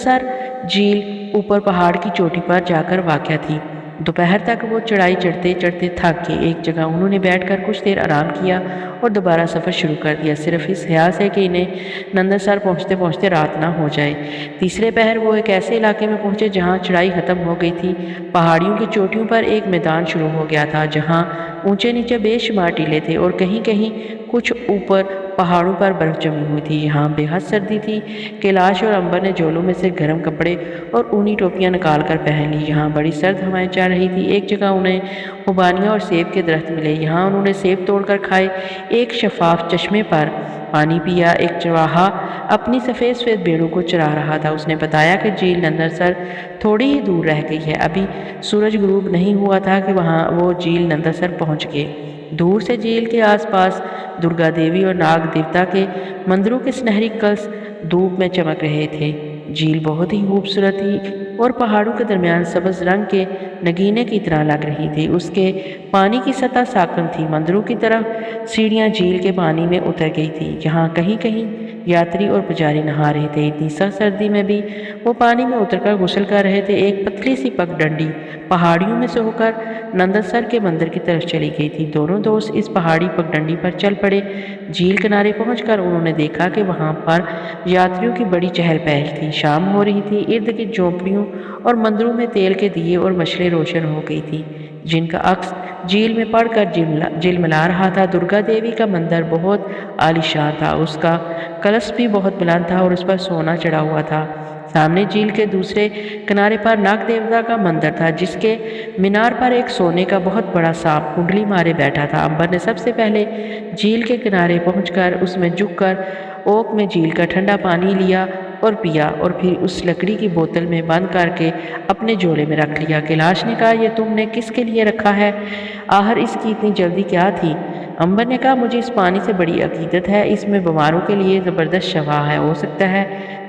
جھیل اوپر پہاڑ کی چوٹی پر جا کر واقع تھی۔ دوپہر تک وہ چڑھائی چڑھتے چڑھتے تھک گئے۔ ایک جگہ انہوں نے بیٹھ کر کچھ دیر آرام کیا اور دوبارہ سفر شروع کر دیا، صرف اس خیال سے کہ انہیں نندن پہنچتے پہنچتے رات نہ ہو جائے۔ تیسرے پہر وہ ایک ایسے علاقے میں پہنچے جہاں چڑھائی ختم ہو گئی تھی۔ پہاڑیوں کی چوٹیوں پر ایک میدان شروع ہو گیا تھا جہاں اونچے نیچے بے شمار ٹیلے تھے اور کہیں کہیں کچھ اوپر پہاڑوں پر برف جمی ہوئی تھی۔ یہاں بے حد سردی تھی۔ کیلاش اور امبر نے جھولوں میں سے گرم کپڑے اور اونی ٹوپیاں نکال کر پہن لی۔ یہاں بڑی سرد ہوائیں چل رہی تھی۔ ایک جگہ انہیں خوبانیاں اور سیب کے درخت ملے، یہاں انہوں نے سیب توڑ کر کھائے۔ ایک شفاف چشمے پر پانی پیا۔ ایک چرواہا اپنی سفید سفید بھیڑوں کو چرا رہا تھا۔ اس نے بتایا کہ جھیل نندن تھوڑی ہی دور رہ گئی ہے، ابھی سورج غروب نہیں ہوا تھا کہ وہ جھیل نندن پہنچ گئے۔ دور سے جھیل کے آس پاس درگا دیوی اور ناگ دیوتا کے مندروں کے سنہری کلش دھوپ میں چمک رہے تھے۔ جھیل بہت ہی خوبصورت تھی اور پہاڑوں کے درمیان سبز رنگ کے نگینے کی طرح لگ رہی تھی۔ اس کے پانی کی سطح ساکن تھی۔ مندروں کی طرف سیڑھیاں جھیل کے پانی میں اتر گئی تھی جہاں کہیں کہیں یاتری اور پجاری نہا رہے تھے۔ اتنی سخت سردی میں بھی وہ پانی میں اتر کر غسل کر رہے تھے۔ ایک پتلی سی پگ ڈنڈی پہاڑیوں میں سے ہو کر نندن کے مندر کی طرف چلی گئی تھی۔ دونوں دوست اس پہاڑی پگ ڈنڈی پر چل پڑے۔ جھیل کنارے پہنچ کر انہوں نے دیکھا کہ وہاں پر یاتریوں کی بڑی چہل پہل تھی۔ شام ہو رہی تھی۔ ارد گرد جھونپڑیوں اور مندروں میں تیل کے دیے اور مشلیں روشن ہو گئی تھی جن کا عکس جھیل میں پڑ کر جلملا رہا تھا۔ درگا دیوی کا مندر بہت عالیشان تھا۔ اس کا کلش بھی بہت بلند تھا اور اس پر سونا چڑھا ہوا تھا۔ سامنے جھیل کے دوسرے کنارے پر ناگ دیوتا کا مندر تھا جس کے مینار پر ایک سونے کا بہت بڑا سانپ کنڈلی مارے بیٹھا تھا۔ امبر نے سب سے پہلے جھیل کے کنارے پہنچ کر اس میں جھک کر اوک میں جھیل کا ٹھنڈا پانی لیا اور پیا اور پھر اس لکڑی کی بوتل میں بند کر کے اپنے جھولے میں رکھ لیا۔ کیلاش نے کہا، یہ تم نے کس کے لیے رکھا ہے؟ آخر اس کی اتنی جلدی کیا تھی؟ امبر نے کہا، مجھے اس پانی سے بڑی عقیدت ہے، اس میں بیماروں کے لیے زبردست شفا ہے، ہو سکتا ہے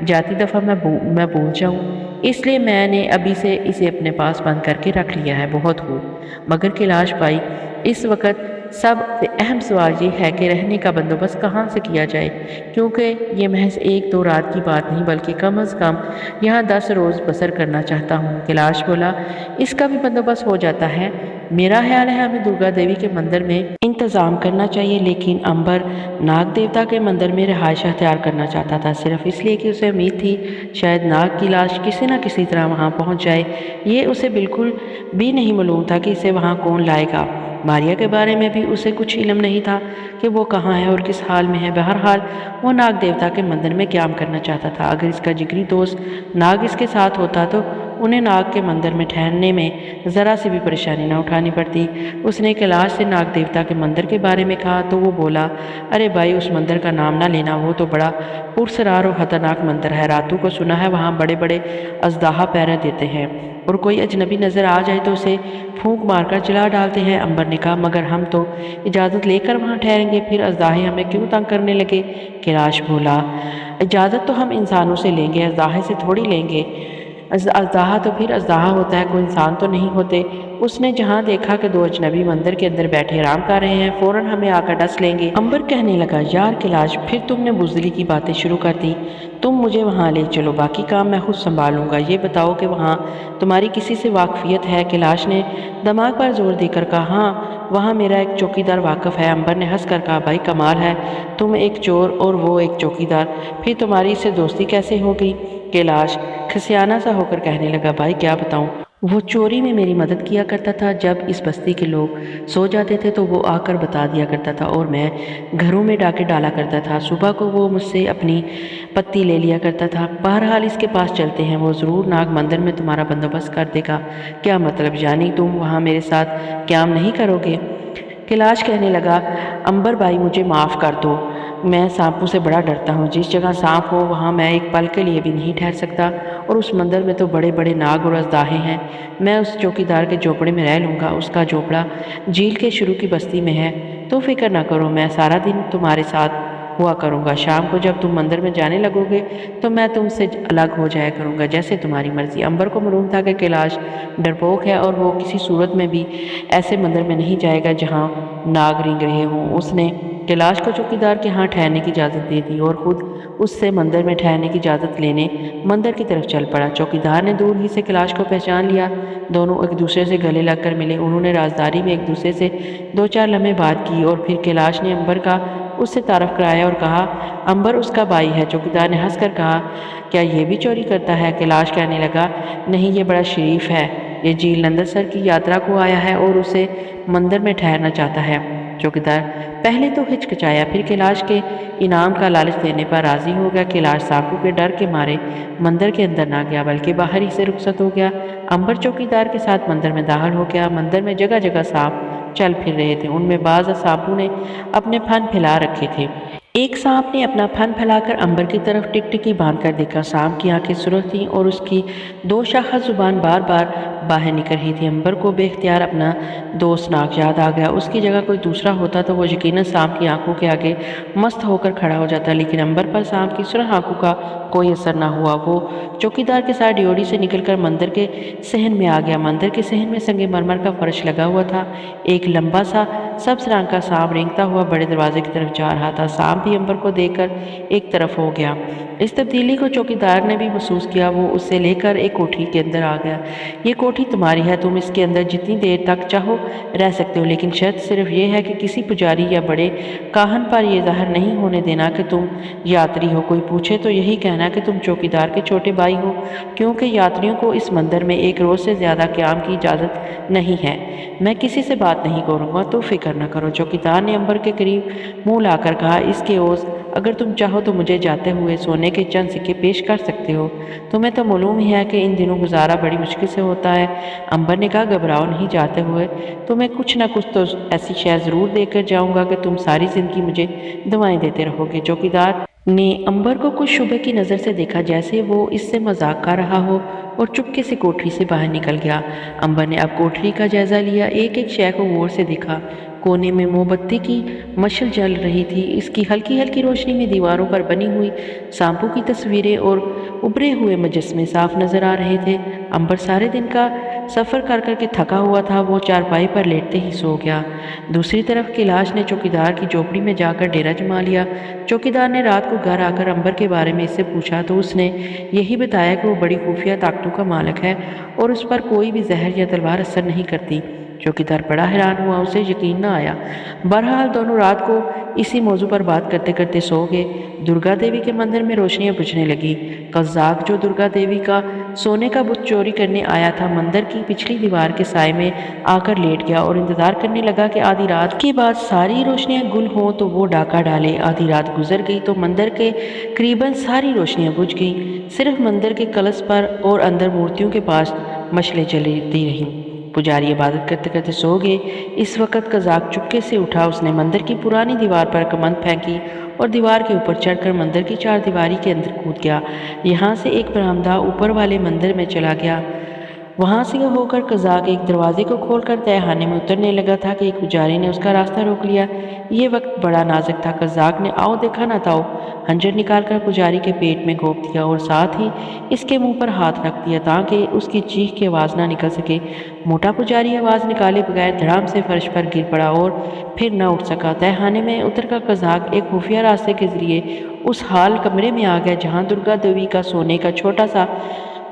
جاتی دفعہ میں بھول جاؤں، اس لیے میں نے ابھی سے اسے اپنے پاس بند کر کے رکھ لیا ہے۔ بہت خوب، مگر کیلاش بھائی، اس وقت سب سے اہم سوال یہ ہے کہ رہنے کا بندوبست کہاں سے کیا جائے، کیونکہ یہ محض ایک دو رات کی بات نہیں بلکہ کم از کم یہاں 10 روز بسر کرنا چاہتا ہوں۔ کیلاش بولا، اس کا بھی بندوبست ہو جاتا ہے۔ میرا خیال ہے ہمیں درگا دیوی کے مندر میں انتظام کرنا چاہیے، لیکن امبر ناگ دیوتا کے مندر میں رہائش اختیار کرنا چاہتا تھا صرف اس لیے کہ اسے امید تھی شاید ناگ کی لاش کسی نہ کسی طرح وہاں پہنچ جائے۔ یہ اسے بالکل بھی نہیں معلوم تھا کہ اسے وہاں کون لائے گا۔ ماریا کے بارے میں بھی اسے کچھ علم نہیں تھا کہ وہ کہاں ہے اور کس حال میں ہے۔ بہرحال وہ ناگ دیوتا کے مندر میں قیام کرنا چاہتا تھا۔ اگر اس کا جگری دوست ناگ اس کے ساتھ ہوتا تو انہیں ناگ کے مندر میں ٹھہرنے میں ذرا سی بھی پریشانی نہ اٹھانی پڑتی۔ اس نے کیلاش سے ناگ دیوتا کے مندر کے بارے میں کہا تو وہ بولا، ارے بھائی اس مندر کا نام نہ لینا، وہ تو بڑا پرسرار اور خطرناک مندر ہے۔ راتوں کو سنا ہے وہاں بڑے بڑے اژدہا پہرا دیتے ہیں اور کوئی اجنبی نظر آ جائے تو اسے پھونک مار کر جلا ڈالتے ہیں۔ امبر نے کہا، مگر ہم تو اجازت لے کر وہاں ٹھہریں گے، پھر اژدہے ہمیں کیوں تنگ کرنے لگے؟ کیلاش بولا، اجازت تو ہم انسانوں سے لیں گے، اژدہے سے تھوڑی لیں گے۔ اژدہا تو پھر اژدہا ہوتا ہے، کوئی انسان تو نہیں ہوتے۔ اس نے جہاں دیکھا کہ دو اجنبی مندر کے اندر بیٹھے آرام کر رہے ہیں، فوراً ہمیں آ کر ڈس لیں گے۔ امبر کہنے لگا، یار کیلاش، پھر تم نے بزدلی کی باتیں شروع کر دی۔ تم مجھے وہاں لے چلو، باقی کام میں خود سنبھالوں گا۔ یہ بتاؤ کہ وہاں تمہاری کسی سے واقفیت ہے؟ کیلاش نے دماغ پر زور دے کر کہا، ہاں وہاں میرا ایک چوکیدار واقف ہے۔ امبر نے ہنس کر کہا، بھائی کمال ہے، تم ایک چور اور وہ ایک چوکیدار، پھر تمہاری اس سے دوستی کیسے ہوگی؟ کیلاش کھسیانہ سا ہو کر کہنے لگا، بھائی کیا بتاؤں، وہ چوری میں میری مدد کیا کرتا تھا۔ جب اس بستی کے لوگ سو جاتے تھے تو وہ آ کر بتا دیا کرتا تھا اور میں گھروں میں ڈاکے ڈالا کرتا تھا۔ صبح کو وہ مجھ سے اپنی پتی لے لیا کرتا تھا۔ بہرحال اس کے پاس چلتے ہیں، وہ ضرور ناگ مندر میں تمہارا بندوبست کر دے گا۔ کیا مطلب، یعنی تم وہاں میرے ساتھ قیام نہیں کرو گے؟ کیلاش کہنے لگا، امبر بھائی مجھے معاف کر دو، میں سانپوں سے بڑا ڈرتا ہوں۔ جس جگہ سانپ ہو وہاں میں ایک پل کے لیے بھی نہیں ٹھہر سکتا، اور اس مندر میں تو بڑے بڑے ناگ اور اژدہے ہیں۔ میں اس چوکیدار کے جھونپڑے میں رہ لوں گا، اس کا جھونپڑا جھیل کے شروع کی بستی میں ہے۔ تو فکر نہ کرو، میں سارا دن تمہارے ساتھ ہوا کروں گا۔ شام کو جب تم مندر میں جانے لگو گے تو میں تم سے الگ ہو جایا کروں گا، جیسے تمہاری مرضی۔ امبر کو معلوم تھا کہ کیلاش ڈرپوک ہے اور وہ کسی صورت میں بھی ایسے مندر میں نہیں جائے گا جہاں ناگ رینگ رہے ہوں۔ اس نے کیلاش کو چوکیدار کے ہاں ٹھہرنے کی اجازت دے دی اور خود اس سے مندر میں ٹھہرنے کی اجازت لینے مندر کی طرف چل پڑا۔ چوکیدار نے دور ہی سے کیلاش کو پہچان لیا، دونوں ایک دوسرے سے گلے لگ کر ملے۔ انہوں نے رازداری میں ایک دوسرے سے دو چار لمحے بات کی اور پھر کیلاش نے امبر کا اس سے تعارف کرایا اور کہا، امبر اس کا بھائی ہے۔ چوکیدار نے ہنس کر کہا، کیا یہ بھی چوری کرتا ہے؟ کیلاش کہنے لگا، نہیں، یہ بڑا شریف ہے، یہ جھیل نندرسر کی یاترا کو آیا ہے اور اسے مندر میں ٹھہرنا چاہتا ہے۔ چوکیدار پہلے تو ہچکچایا، پھر کیلاش کے انعام کا لالچ دینے پر راضی ہو گیا۔ کیلاش سانپوں کے ڈر کے مارے مندر کے اندر نہ گیا بلکہ باہر ہی سے رخصت ہو گیا۔ امبر چوکیدار کے ساتھ مندر میں داخل ہو گیا۔ مندر میں جگہ جگہ سانپ چل پھر رہے تھے، ان میں بعض سانپوں نے اپنے پھن پھیلا رکھے تھے۔ ایک سانپ نے اپنا پھن پھیلا کر امبر کی طرف ٹکٹکی باندھ کر دیکھا۔ سانپ کی آنکھیں سرخ تھیں اور اس کی دو شاخہ زبان بار بار باہر نکل رہی تھی۔ امبر کو بے اختیار اپنا دوست ناگ یاد آ گیا۔ اس کی جگہ کوئی دوسرا ہوتا تو وہ یقیناً سانپ کی آنکھوں کے آگے مست ہو کر کھڑا ہو جاتا، لیکن امبر پر سانپ کی سرخ آنکھوں کا کوئی اثر نہ ہوا۔ وہ چوکیدار کے ساتھ ڈیوڑی سے نکل کر مندر کے صحن میں آ گیا۔ مندر کے صحن میں سنگ مرمر کا فرش لگا ہوا تھا۔ ایک لمبا سا سبز رنگ کا سانپ رینگتا ہوا بڑے دروازے کی طرف جا رہا تھا۔ سانپ بھی امبر کو دیکھ کر ایک طرف ہو گیا۔ اس تبدیلی کو چوکیدار نے بھی محسوس کیا۔ وہ اس سے لے کر ایک کوٹھی کے اندر آ گیا۔ یہ کوٹھی تمہاری ہے، تم اس کے اندر جتنی دیر تک چاہو رہ سکتے ہو، لیکن شرط صرف یہ ہے کہ کسی پجاری یا بڑے کاہن پر یہ ظاہر نہیں ہونے دینا کہ تم یاتری ہو۔ کوئی پوچھے تو یہی کہنا کہ تم چوکیدار کے چھوٹے بھائی ہو، کیونکہ یاتریوں کو اس مندر میں ایک روز سے زیادہ قیام کی اجازت نہیں ہے۔ میں کسی سے بات نہیں کروں گا، تو فکر نہ کرو۔ چوکیدار نے امبر کے قریب منہ لا کر کہا، اس کے عوض اگر تم چاہو تو مجھے جاتے ہوئے سونے کے چند سکے پیش کر سکتے ہو۔ تمہیں تو معلوم ہی ہے کہ ان دنوں گزارا بڑی مشکل سے ہوتا ہے۔ امبر نے کہا، گھبراؤ نہیں، جاتے ہوئے تمہیں کچھ نہ کچھ تو ایسی شے ضرور دے کر جاؤں گا کہ تم ساری زندگی مجھے دعائیں دیتے رہو گے۔ چوکیدار نے امبر کو کچھ شبہ کی نظر سے دیکھا، جیسے وہ اس سے مذاق کر رہا ہو، اور چپکے سے کوٹھی سے باہر نکل گیا۔ امبر نے اب کوٹھی کا جائزہ لیا، ایک ایک شے کو غور سے دیکھا۔ کونے میں موم بتی کی مشعل جل رہی تھی، اس کی ہلکی ہلکی روشنی میں دیواروں پر بنی ہوئی سانپوں کی تصویریں اور ابھرے ہوئے مجسمے صاف نظر آ رہے تھے۔ امبر سارے دن کا سفر کر کر کے تھکا ہوا تھا، وہ چارپائی پر لیٹتے ہی سو گیا۔ دوسری طرف کیلاش نے چوکیدار کی جھونپڑی میں جا کر ڈیرا جما لیا۔ چوکیدار نے رات کو گھر آ کر امبر کے بارے میں اس سے پوچھا تو اس نے یہی بتایا کہ وہ بڑی خفیہ طاقتوں کا مالک ہے اور اس پر کوئی بھی زہر یا تلوار اثر نہیں کرتی۔ چوکیدار بڑا حیران ہوا، اسے یقین نہ آیا۔ بہرحال دونوں رات کو اسی موضوع پر بات کرتے کرتے سو گئے۔ درگا دیوی کے مندر میں روشنیاں بجھنے لگی۔ قزاق جو درگا دیوی کا سونے کا بت چوری کرنے آیا تھا مندر کی پچھلی دیوار کے سائے میں آ کر لیٹ گیا اور انتظار کرنے لگا کہ آدھی رات کے بعد ساری روشنیاں گل ہوں تو وہ ڈاکہ ڈالے۔ آدھی رات گزر گئی تو مندر کے قریباً ساری روشنیاں بجھ گئیں، صرف مندر کے کلش پر اور اندر مورتیوں کے پاس مشعلیں جلتی رہیں۔ پجاری عبادت کرتے کرتے سو گئے۔ اس وقت قزاق چپکے سے اٹھا، اس نے مندر کی پرانی دیوار پر کمند پھینکی اور دیوار کے اوپر چڑھ کر مندر کی چار دیواری کے اندر کود گیا۔ یہاں سے ایک برآمدہ اوپر والے مندر میں چلا گیا۔ وہاں سے ہو کر قزاق ایک دروازے کو کھول کر تہہ خانے میں اترنے لگا تھا کہ ایک پجاری نے اس کا راستہ روک لیا۔ یہ وقت بڑا نازک تھا۔ قزاق نے آؤ دیکھا نہ تاؤ خنجر نکال کر پجاری کے پیٹ میں گھونپ دیا اور ساتھ ہی اس کے منہ پر ہاتھ رکھ دیا تاکہ اس کی چیخ کی آواز نہ نکل سکے۔ موٹا پجاری آواز نکالے بغیر دھڑام سے فرش پر گر پڑا اور پھر نہ اٹھ سکا۔ تہہ خانے میں اتر کر قزاق ایک خفیہ راستے کے ذریعے اس حال کمرے میں آ گیا جہاں درگا دیوی کا سونے کا چھوٹا سا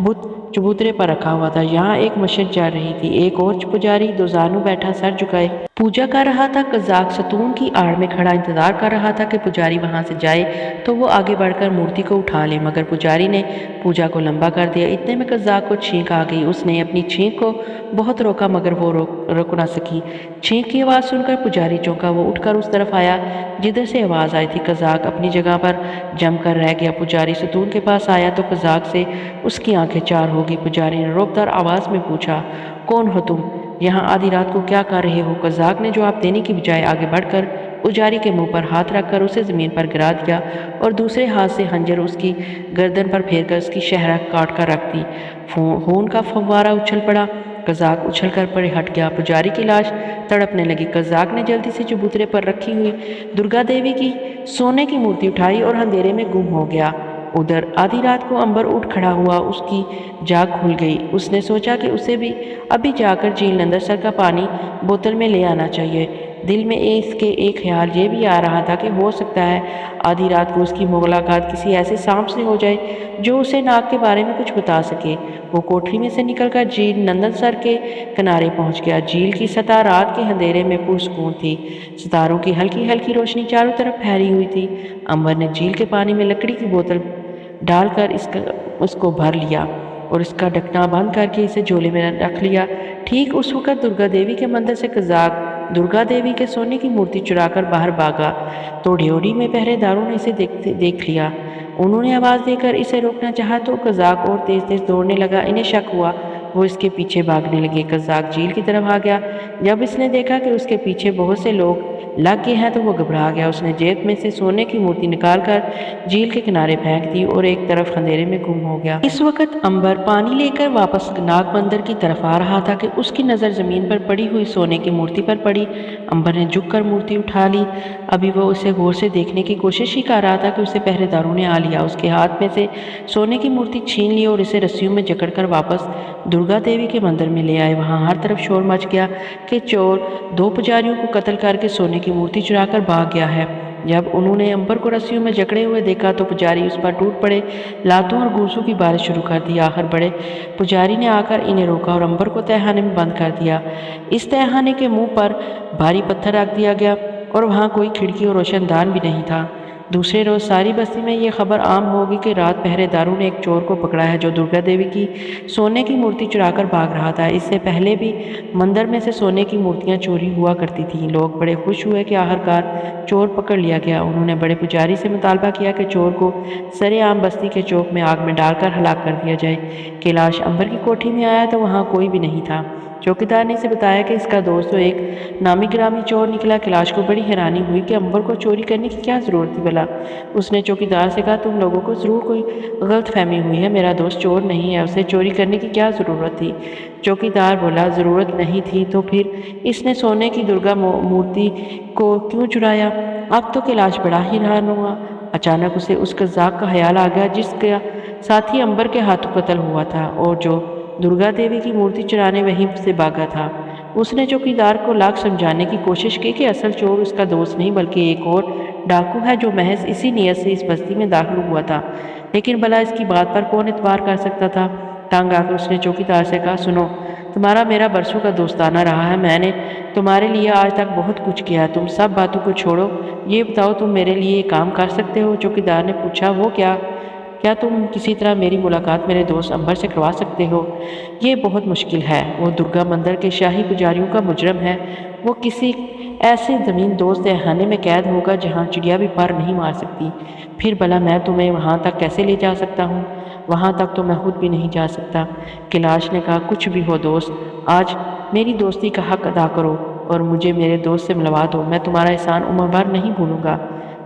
بت چبوترے پر رکھا ہوا تھا۔ یہاں ایک مشعل جل رہی تھی۔ ایک اور پجاری دو زانو بیٹھا سر جھکائے پوجا کر رہا تھا۔ قزاق ستون کی آڑ میں کھڑا انتظار کر رہا تھا کہ پجاری وہاں سے جائے تو وہ آگے بڑھ کر مورتی کو اٹھا لے، مگر پجاری نے پوجا کو لمبا کر دیا۔ اتنے میں قزاق کو چھینک آ گئی۔ اس نے اپنی چھینک کو بہت روکا مگر وہ روک نہ سکی۔ چھینک کی آواز سن کر پجاری چونکا۔ وہ اٹھ کر اس طرف آیا جدھر سے آواز آئی تھی۔ قزاق اپنی جگہ پر جم کر رہ گیا۔ پجاری ستون کے پاس آیا تو قزاق سے اس کی آنکھیں چار ہو گئی۔ پجاری نے روبدار آواز میں پوچھا، کون ہو تم؟ یہاں آدھی رات کو کیا کر رہے ہو؟ قزاق نے جواب دینے کی بجائے آگے بڑھ کر پجاری کے منہ پر ہاتھ رکھ کر اسے زمین پر گرا دیا اور دوسرے ہاتھ سے خنجر اس کی گردن پر پھیر کر اس کی شہرک کاٹ کر رکھ دی۔ خون کا فوارہ اچھل پڑا۔ قزاق اچھل کر پڑے ہٹ گیا۔ پجاری کی لاش تڑپنے لگی۔ قزاق نے جلدی سے چبوترے پر رکھی ہوئی درگا دیوی کی سونے کی مورتی اٹھائی اور اندھیرے میں گم ہو گیا۔ ادھر آدھی رات کو امبر اٹھ کھڑا ہوا۔ اس کی جاگ کھل گئی۔ اس نے سوچا کہ اسے بھی ابھی جا کر جھیل نندرسر کا پانی بوتل میں لے آنا چاہیے۔ دل میں اس کے ایک خیال یہ بھی آ رہا تھا کہ ہو سکتا ہے آدھی رات کو اس کی ملاقات کسی ایسے سانپ سے ہو جائے جو اسے ناگ کے بارے میں کچھ بتا سکے۔ وہ کوٹری میں سے نکل کر جھیل نندرسر کے کنارے پہنچ گیا۔ جھیل کی سطح رات کے اندھیرے میں پرسکون تھی۔ ستاروں کی ہلکی ہلکی روشنی چاروں طرف پھیلی ہوئی تھی۔ امبر نے جھیل کے پانی میں لکڑی کی بوتل ڈال کر اس کو بھر لیا اور اس کا ڈھکنا بند کر کے اسے جھولے میں رکھ لیا۔ ٹھیک اس وقت درگا دیوی کے مندر سے قزاق درگا دیوی کے سونے کی مورتی چرا کر باہر بھاگا تو ڈھیوڑی میں پہرے داروں نے اسے دیکھ لیا۔ انہوں نے آواز دے کر اسے روکنا چاہا تو قزاق اور تیز تیز دوڑنے لگا۔ انہیں شک ہوا، وہ اس کے پیچھے بھاگنے لگے۔ قزاق جھیل کی طرف آ گیا۔ جب اس نے دیکھا کہ اس کے پیچھے بہت سے لوگ لگ گئے ہیں تو وہ گھبرا گیا۔ اس نے جیب میں سے سونے کی مورتی نکال کر جھیل کے کنارے پھینک دی اور ایک طرف اندھیرے میں گم ہو گیا۔ اس وقت امبر پانی لے کر واپس ناگ مندر کی طرف آ رہا تھا کہ اس کی نظر زمین پر پڑی ہوئی سونے کی مورتی پر پڑی۔ امبر نے جھک کر مورتی اٹھا لی۔ ابھی وہ اسے غور سے دیکھنے کی کوشش ہی کر رہا تھا کہ اسے پہرے داروں نے آ لیا۔ اس کے ہاتھ میں سے سونے کی مورتی چھین لی اور اسے رسیوں میں جکڑ کر واپس درگا دیوی کے مندر میں لے آئے۔ وہاں ہر طرف شور مچ گیا کہ چور دو پجاریوں کو قتل کر کے سونے کی مورتی چرا کر بھاگ گیا ہے۔ جب انہوں نے امبر کو رسیوں میں جکڑے ہوئے دیکھا تو پجاری اس پر ٹوٹ پڑے، لاتوں اور گوسوں کی بارش شروع کر دی۔ آخر بڑے پجاری نے آ کر انہیں روکا اور امبر کو تہہ خانے میں بند کر دیا۔ اس تہہ خانے کے منہ پر بھاری پتھر رکھ دیا گیا اور وہاں کوئی کھڑکی اور روشن دان بھی نہیں تھا۔ دوسرے روز ساری بستی میں یہ خبر عام ہوگی کہ رات پہرے داروں نے ایک چور کو پکڑا ہے جو درگا دیوی کی سونے کی مورتی چرا کر بھاگ رہا تھا۔ اس سے پہلے بھی مندر میں سے سونے کی مورتیاں چوری ہوا کرتی تھیں۔ لوگ بڑے خوش ہوئے کہ آخرکار چور پکڑ لیا گیا۔ انہوں نے بڑے پجاری سے مطالبہ کیا کہ چور کو سرے عام بستی کے چوک میں آگ میں ڈال کر ہلاک کر دیا جائے۔ کیلاش امبر کی کوٹھی میں آیا تو وہاں کوئی بھی نہیں تھا۔ چوکیدار نے اسے بتایا کہ اس کا دوست تو ایک نامی گرامی چور نکلا۔ کیلاش کو بڑی حیرانی ہوئی کہ امبر کو چوری کرنے کی کیا ضرورت تھی بھلا۔ اس نے چوکیدار سے کہا، تم لوگوں کو ضرور کوئی غلط فہمی ہوئی ہے، میرا دوست چور نہیں ہے، اسے چوری کرنے کی کیا ضرورت تھی؟ چوکیدار بولا، ضرورت نہیں تھی تو پھر اس نے سونے کی درگا مورتی کو کیوں چرایا؟ اب تو کیلاش بڑا حیران ہوا۔ اچانک اسے اس قزاق کا خیال آ گیا جس کا ساتھی امبر کے ہاتھوں قتل ہوا تھا اور جو درگا دیوی کی مورتی چرانے وہیں سے بھاگا تھا۔ اس نے چوکیدار کو لاکھ سمجھانے کی کوشش کی کہ اصل چور اس کا دوست نہیں بلکہ ایک اور ڈاکو ہے جو محض اسی نیت سے اس بستی میں داخل ہوا تھا، لیکن بھلا اس کی بات پر کون اعتبار کر سکتا تھا؟ تنگ آ کر اس نے چوکیدار سے کہا، سنو، تمہارا میرا برسوں کا دوستانہ رہا ہے، میں نے تمہارے لیے آج تک بہت کچھ کیا، تم سب باتوں کو چھوڑو، یہ بتاؤ تم میرے لیے یہ کام کر سکتے ہو؟ چوکیدار نے پوچھا، وہ کیا؟ کیا تم کسی طرح میری ملاقات میرے دوست امبر سے کروا سکتے ہو؟ یہ بہت مشکل ہے، وہ درگا مندر کے شاہی پجاریوں کا مجرم ہے، وہ کسی ایسے زمین دوست تہخانے میں قید ہوگا جہاں چڑیا بھی پر نہیں مار سکتی۔ پھر بھلا میں تمہیں وہاں تک کیسے لے جا سکتا ہوں؟ وہاں تک تو میں خود بھی نہیں جا سکتا۔ کیلاش نے کہا، کچھ بھی ہو دوست، آج میری دوستی کا حق ادا کرو اور مجھے میرے دوست سے ملوا دو، میں تمہارا احسان عمر بھر نہیں بھولوں گا۔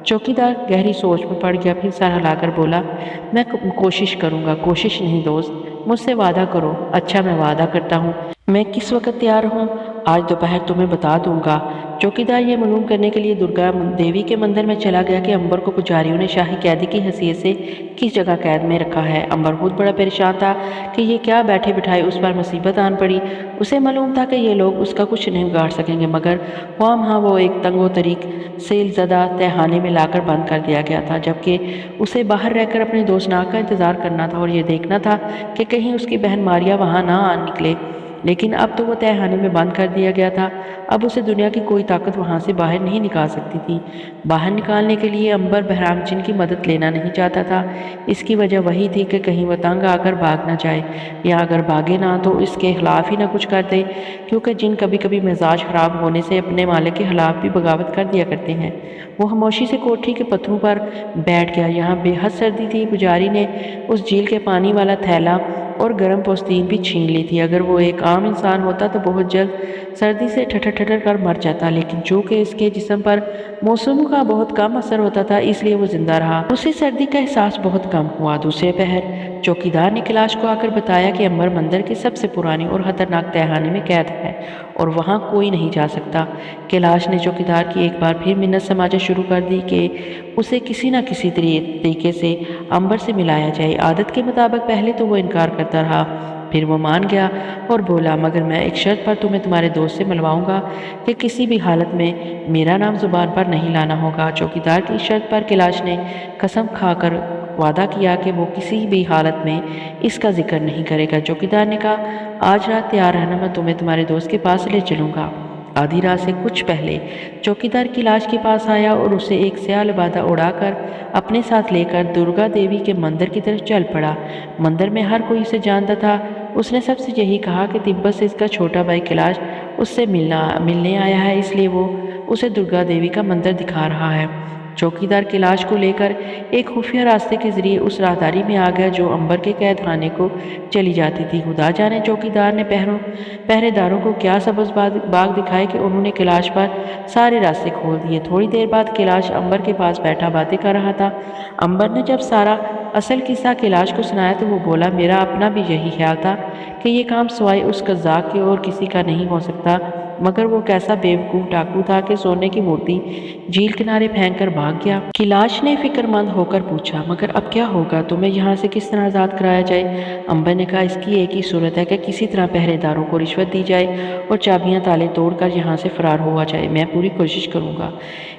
چوکیدار گہری سوچ میں پڑ گیا، پھر سر ہلا کر بولا، میں کوشش کروں گا۔ کوشش نہیں دوست، مجھ سے وعدہ کرو۔ اچھا، میں وعدہ کرتا ہوں۔ میں کس وقت تیار ہوں؟ آج دوپہر تمہیں بتا دوں گا۔ چوکیدار یہ معلوم کرنے کے لیے درگا دیوی کے مندر میں چلا گیا کہ امبر کو پجاریوں نے شاہی قیدی کی حیثیت سے کس جگہ قید میں رکھا ہے۔ امبر خود بڑا پریشان تھا کہ یہ کیا بیٹھے بٹھائے اس پر مصیبت آن پڑی۔ اسے معلوم تھا کہ یہ لوگ اس کا کچھ نہیں بگاڑ سکیں گے، مگر خواہ وہ ایک تنگ و طریق سیل زدہ تہخانے میں لا کر بند کر دیا گیا تھا، جبکہ اسے باہر رہ کر اپنے دوستناک کا انتظار کرنا تھا اور یہ دیکھنا تھا کہ کہیں اس کی بہن ماریا وہاں نہ آ نکلے۔ لیکن اب تو وہ تہخانے میں بند کر دیا گیا تھا، اب اسے دنیا کی کوئی طاقت وہاں سے باہر نہیں نکال سکتی تھی۔ باہر نکالنے کے لیے امبر بہرام جن کی مدد لینا نہیں چاہتا تھا۔ اس کی وجہ وہی تھی کہ کہیں وہ تنگ آ کر بھاگ نہ جائے، یا اگر بھاگے نہ تو اس کے خلاف ہی نہ کچھ کر دے، کیونکہ جن کبھی کبھی مزاج خراب ہونے سے اپنے مالک کے خلاف بھی بغاوت کر دیا کرتے ہیں۔ وہ خاموشی سے کوٹھی کے پتھروں پر بیٹھ گیا۔ یہاں بے حد سردی تھی۔ پجاری نے اس جھیل کے پانی والا تھیلا اور گرم پوستین بھی چھین لی تھی۔ اگر وہ ایک عام انسان ہوتا تو بہت جلد سردی سے ٹھٹر کر مر جاتا، لیکن چونکہ اس کے جسم پر موسم کا بہت کم اثر ہوتا تھا، اس لیے وہ زندہ رہا۔ اسے سردی کا احساس بہت کم ہوا۔ دوسرے پہر چوکیدار نے کیلاش کو آ کر بتایا کہ امبر مندر کے سب سے پرانے اور خطرناک تہخانے میں قید ہے اور وہاں کوئی نہیں جا سکتا۔ کیلاش نے چوکیدار کی ایک بار پھر منت سماجت شروع کر دی کہ اسے کسی نہ کسی طریقے سے امبر سے ملایا جائے۔ عادت کے مطابق پہلے تو وہ انکار کرتا رہا، پھر وہ مان گیا اور بولا، مگر میں ایک شرط پر تمہیں تمہارے دوست سے ملواؤں گا کہ کسی بھی حالت میں میرا نام زبان پر نہیں لانا ہوگا۔ چوکیدار کی شرط پر کیلاش نے قسم کھا کر وعدہ کیا کہ وہ کسی بھی حالت میں اس کا ذکر نہیں کرے گا۔ چوکیدار نے کہا، آج رات تیار رہنا، میں تمہیں تمہارے دوست کے پاس لے چلوں گا۔ آدھی رات سے کچھ پہلے چوکیدار کیلاش کے پاس آیا اور اسے ایک سیاہ لبادہ اڑا کر اپنے ساتھ لے کر درگا دیوی کے مندر کی طرف چل پڑا۔ مندر میں ہر کوئی اسے جانتا تھا۔ اس نے سب سے یہی کہا کہ تبت سے اس کا چھوٹا بھائی کیلاش اس سے ملنے آیا ہے، اس لیے وہ اسے درگا دیوی کا مندر دکھا رہا ہے۔ چوکیدار کیلاش کو لے کر ایک خفیہ راستے کے ذریعے اس راہداری میں آ گیا جو امبر کے قید خانے کو چلی جاتی تھی۔ خدا جانے چوکیدار نے پہرے داروں کو کیا سبز باغ دکھائے کہ انہوں نے کیلاش پر سارے راستے کھول دیے۔ تھوڑی دیر بعد کیلاش امبر کے پاس بیٹھا باتیں کر رہا تھا۔ امبر نے جب سارا اصل قصہ کیلاش کو سنایا تو وہ بولا، میرا اپنا بھی یہی خیال تھا کہ یہ کام سوائے اس قزاق کے اور کسی کا نہیں ہو سکتا، مگر وہ کیسا بیوقوف ڈاکو تھا کہ سونے کی مورتی جھیل کنارے پھینک کر بھاگ گیا۔ کیلاش نے فکر مند ہو کر پوچھا، مگر اب کیا ہوگا؟ تمہیں یہاں سے کس طرح آزاد کرایا جائے؟ امبر نے کہا، اس کی ایک ہی صورت ہے کہ کسی طرح پہرے داروں کو رشوت دی جائے اور چابیاں تالے توڑ کر یہاں سے فرار ہوا جائے۔ میں پوری کوشش کروں گا۔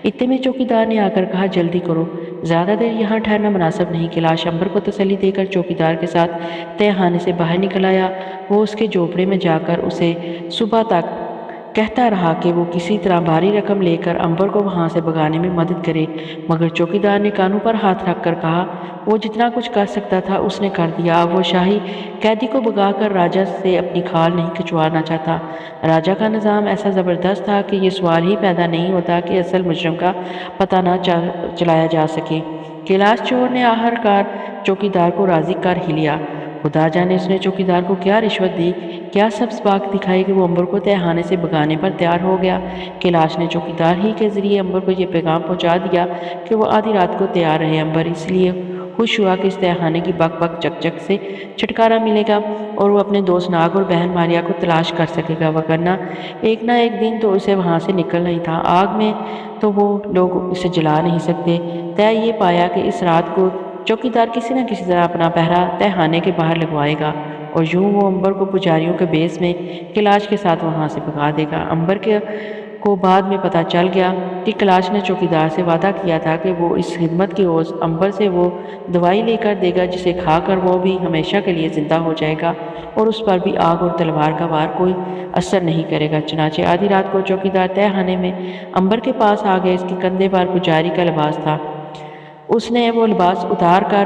اتنے میں چوکیدار نے آ کر کہا، جلدی کرو، زیادہ دیر یہاں ٹھہرنا مناسب نہیں۔ کیلاش امبر کو تسلی دے کر چوکیدار کے ساتھ تہخانے سے باہر نکل آیا۔ وہ اس کے جھونپڑے میں جا کر اسے صبح تک کہتا رہا کہ وہ کسی طرح بھاری رقم لے کر امبر کو وہاں سے بھگانے میں مدد کرے، مگر چوکیدار نے کانوں پر ہاتھ رکھ کر کہا، وہ جتنا کچھ کر سکتا تھا اس نے کر دیا۔ اب وہ شاہی قیدی کو بھگا کر راجہ سے اپنی کھال نہیں کھنچوانا چاہتا۔ راجہ کا نظام ایسا زبردست تھا کہ یہ سوال ہی پیدا نہیں ہوتا کہ اصل مجرم کا پتہ نہ چلایا جا سکے۔ کیلاش چور نے آخرکار چوکیدار کو راضی کر ہی لیا۔ خدا جانے اس نے چوکیدار کو کیا رشوت دی، کیا سبز باغ دکھائی کہ وہ امبر کو تہخانے سے بھگانے پر تیار ہو گیا۔ کیلاش نے چوکیدار ہی کے ذریعے امبر کو یہ پیغام پہنچا دیا کہ وہ آدھی رات کو تیار رہے۔ امبر اس لیے خوش ہوا کہ اس تہخانے کی بک بک چک چک سے چھٹکارا ملے گا اور وہ اپنے دوست ناگ اور بہن ماریا کو تلاش کر سکے گا، وگرنہ ایک نہ ایک دن تو اسے وہاں سے نکلنا ہی تھا۔ آگ میں تو وہ لوگ اسے جلا نہیں سکتے۔ طے یہ پایا کہ اس رات کو چوکیدار کسی نہ کسی طرح اپنا پہرا تہخانے کے باہر لگوائے گا اور یوں وہ امبر کو پجاریوں کے بیس میں کیلاش کے ساتھ وہاں سے بھگا دے گا۔ امبر کو بعد میں پتہ چل گیا کہ کیلاش نے چوکیدار سے وعدہ کیا تھا کہ وہ اس خدمت کی عوض امبر سے وہ دوائی لے کر دے گا جسے کھا کر وہ بھی ہمیشہ کے لیے زندہ ہو جائے گا اور اس پر بھی آگ اور تلوار کا وار کوئی اثر نہیں کرے گا۔ چنانچہ آدھی رات کو چوکیدار تہخانے میں امبر کے پاس آ گئے۔ اس کے کندھے پر پجاری کا لباس تھا۔ اس نے وہ لباس اتار کر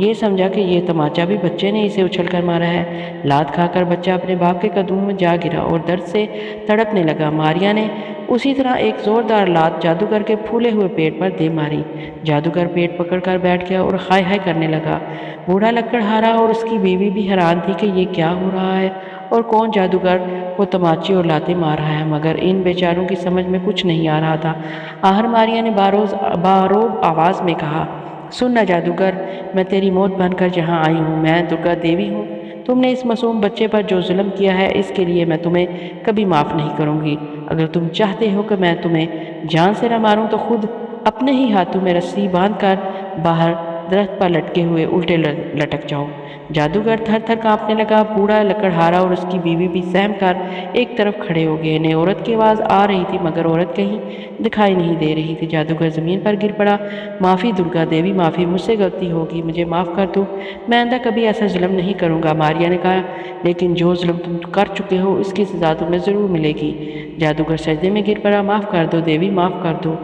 یہ سمجھا کہ یہ تماچا بھی بچے نے اسے اچھل کر مارا ہے۔ لات کھا کر بچہ اپنے باپ کے قدموں میں جا گرا اور درد سے تڑپنے لگا۔ ماریا نے اسی طرح ایک زوردار لات جادوگر کے پھولے ہوئے پیٹ پر دے ماری۔ جادوگر پیٹ پکڑ کر بیٹھ گیا اور ہائے ہائے کرنے لگا۔ بوڑھا لکڑہارا اور اس کی بیوی بھی حیران تھی کہ یہ کیا ہو رہا ہے اور کون جادوگر کو تماچے اور لاتیں مار رہا ہے، مگر ان بیچاروں کی سمجھ میں کچھ نہیں آ رہا تھا۔ آخر ماریا نے باروب آواز میں کہا، سن نہ جادوگر، میں تیری موت بن کر جہاں آئی ہوں، میں درگا دیوی ہوں۔ تم نے اس معصوم بچے پر جو ظلم کیا ہے اس کے لیے میں تمہیں کبھی معاف نہیں کروں گی۔ اگر تم چاہتے ہو کہ میں تمہیں جان سے نہ ماروں تو خود اپنے ہی ہاتھوں میں رسی باندھ کر باہر درخت پر لٹکے ہوئے الٹے لٹک جاؤ۔ جادوگر تھر تھر کانپنے لگا۔ بوڑھا لکڑہارا اور اس کی بیوی بھی سہم کر ایک طرف کھڑے ہو گئے۔ انہیں عورت کی آواز آ رہی تھی مگر عورت کہیں دکھائی نہیں دے رہی تھی۔ جادوگر زمین پر گر پڑا۔ معافی درگا دیوی، معافی، مجھ سے غلطی ہوگی، مجھے معاف کر دو، میں آئندہ کبھی ایسا ظلم نہیں کروں گا۔ ماریا نے کہا، لیکن جو ظلم تم کر چکے ہو اس کی سزا تمہیں ضرور ملے گی۔ جادوگر سجدے میں گر پڑا، معاف کر دو دیوی، معاف کر دو۔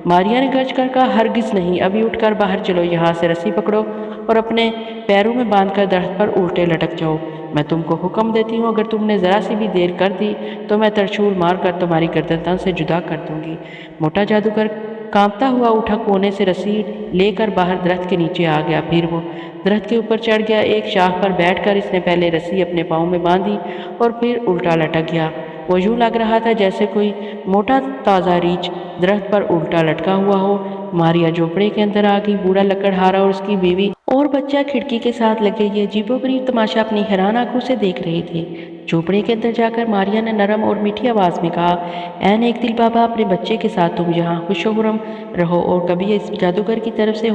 ماریا نے گرج کر کہا، ہرگز نہیں، ابھی اٹھ کر باہر چلو، یہاں سے رسی پکڑو اور اپنے پیروں میں باندھ کر درخت پر الٹے لٹک جاؤ۔ میں تم کو حکم دیتی ہوں، اگر تم نے ذرا سی بھی دیر کر دی تو میں ترشول مار کر تمہاری گردن تن سے جدا کر دوں گی۔ موٹا جادوگر کانپتا ہوا اٹھا، کونے سے رسی لے کر باہر درخت کے نیچے آ گیا۔ پھر وہ درخت کے اوپر چڑھ گیا۔ ایک شاخ پر بیٹھ کر اس نے پہلے رسی اپنے پاؤں میں باندھی اور پھر الٹا لٹک گیا۔ وہ یوں لگ رہا تھا جیسے کوئی موٹا تازہ ریچھ درخت پر الٹا لٹکا ہوا ہو۔ ماریا جھونپڑے کے اندر آ گئی۔ بوڑھا لکڑہارا اور اس کی بیوی اور بچہ کھڑکی کے ساتھ لگے یہ عجیب و غریب تماشا اپنی حیران آنکھوں سے دیکھ رہے تھے۔ جھونپڑے کے اندر جا کر ماریا نے نرم اور میٹھی آواز میں کہا، اے نیک دل بابا، اپنے بچے کے ساتھ تم یہاں خوش و خرم رہو اور کبھی اس جادوگر کی طرف سے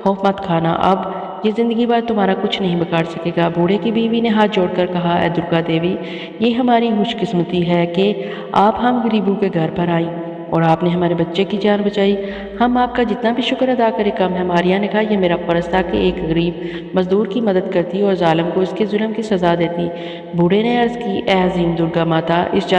خوف مت کھانا۔ اب یہ زندگی بھر تمہارا کچھ نہیں بگاڑ سکے گا۔ بوڑھے کی بیوی نے ہاتھ جوڑ کر کہا، اے درگا دیوی، یہ ہماری خوش قسمتی ہے کہ آپ ہم غریبوں کے گھر پر آئیں اور آپ نے ہمارے بچے کی جان بچائی۔ ہم آپ کا جتنا بھی شکر ادا کریں کم ہے۔ ماریا نے کہا، یہ میرا فرض تھا کہ ایک غریب مزدور کی مدد کرتی اور ظالم کو اس کے ظلم کی سزا دیتی۔ بوڑھے نے عرض کی، اے عظیم درگا ماتا، اس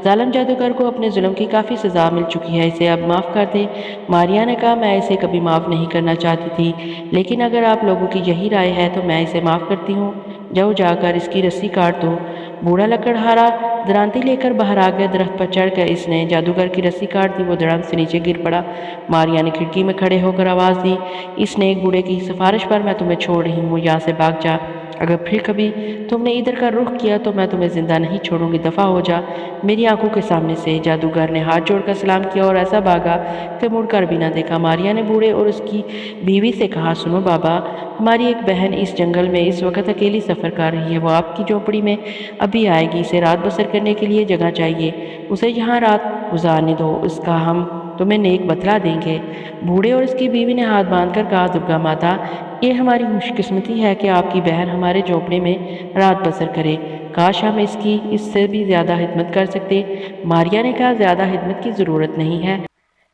ظالم جادوگر کو اپنے ظلم کی کافی سزا مل چکی ہے، اسے اب معاف کر دیں۔ ماریا نے کہا، میں اسے کبھی معاف نہیں کرنا چاہتی تھی، لیکن اگر آپ لوگوں کی یہی رائے ہے تو میں اسے معاف کرتی ہوں۔ جاؤ، جا کر اس کی رسی کاٹ دو۔ بوڑھا لکڑہارا درانتی لے کر باہر آ گیا۔ درخت پر چڑھ گیا، اس نے جادوگر کی رسی کاٹ دی۔ وہ دھڑام سے نیچے گر پڑا۔ ماریا نے کھڑکی میں کھڑے ہو کر آواز دی، اس نیک بوڑھے کی سفارش پر میں تمہیں چھوڑ رہی ہوں، یہاں سے بھاگ جا۔ اگر پھر کبھی تم نے ادھر کا رخ کیا تو میں تمہیں زندہ نہیں چھوڑوں گی، دفع ہو جا میری آنکھوں کے سامنے سے۔ جادوگر نے ہاتھ جوڑ کر سلام کیا اور ایسا بھاگا کہ مڑ کر بھی نہ دیکھا۔ ماریا نے بوڑھے اور اس کی بیوی سے کہا، سنو بابا، ہماری ایک بہن اس جنگل میں اس وقت اکیلی سفر کر رہی ہے، وہ آپ کی جھونپڑی میں ابھی آئے گی، اسے رات بسر کرنے کے لیے جگہ چاہیے، اسے یہاں رات گزارنے دو، اس کا ہم تمہیں نیک بدلہ دیں گے۔ بوڑھے اور اس کی بیوی نے ہاتھ باندھ کر کہا، درگا ماتا، یہ ہماری خوش قسمتی ہے کہ آپ کی بہن ہمارے جھونپڑے میں رات بسر کرے، کاش ہم اس سے بھی زیادہ خدمت کر سکتے۔ ماریا نے کہا، زیادہ خدمت کی ضرورت نہیں ہے،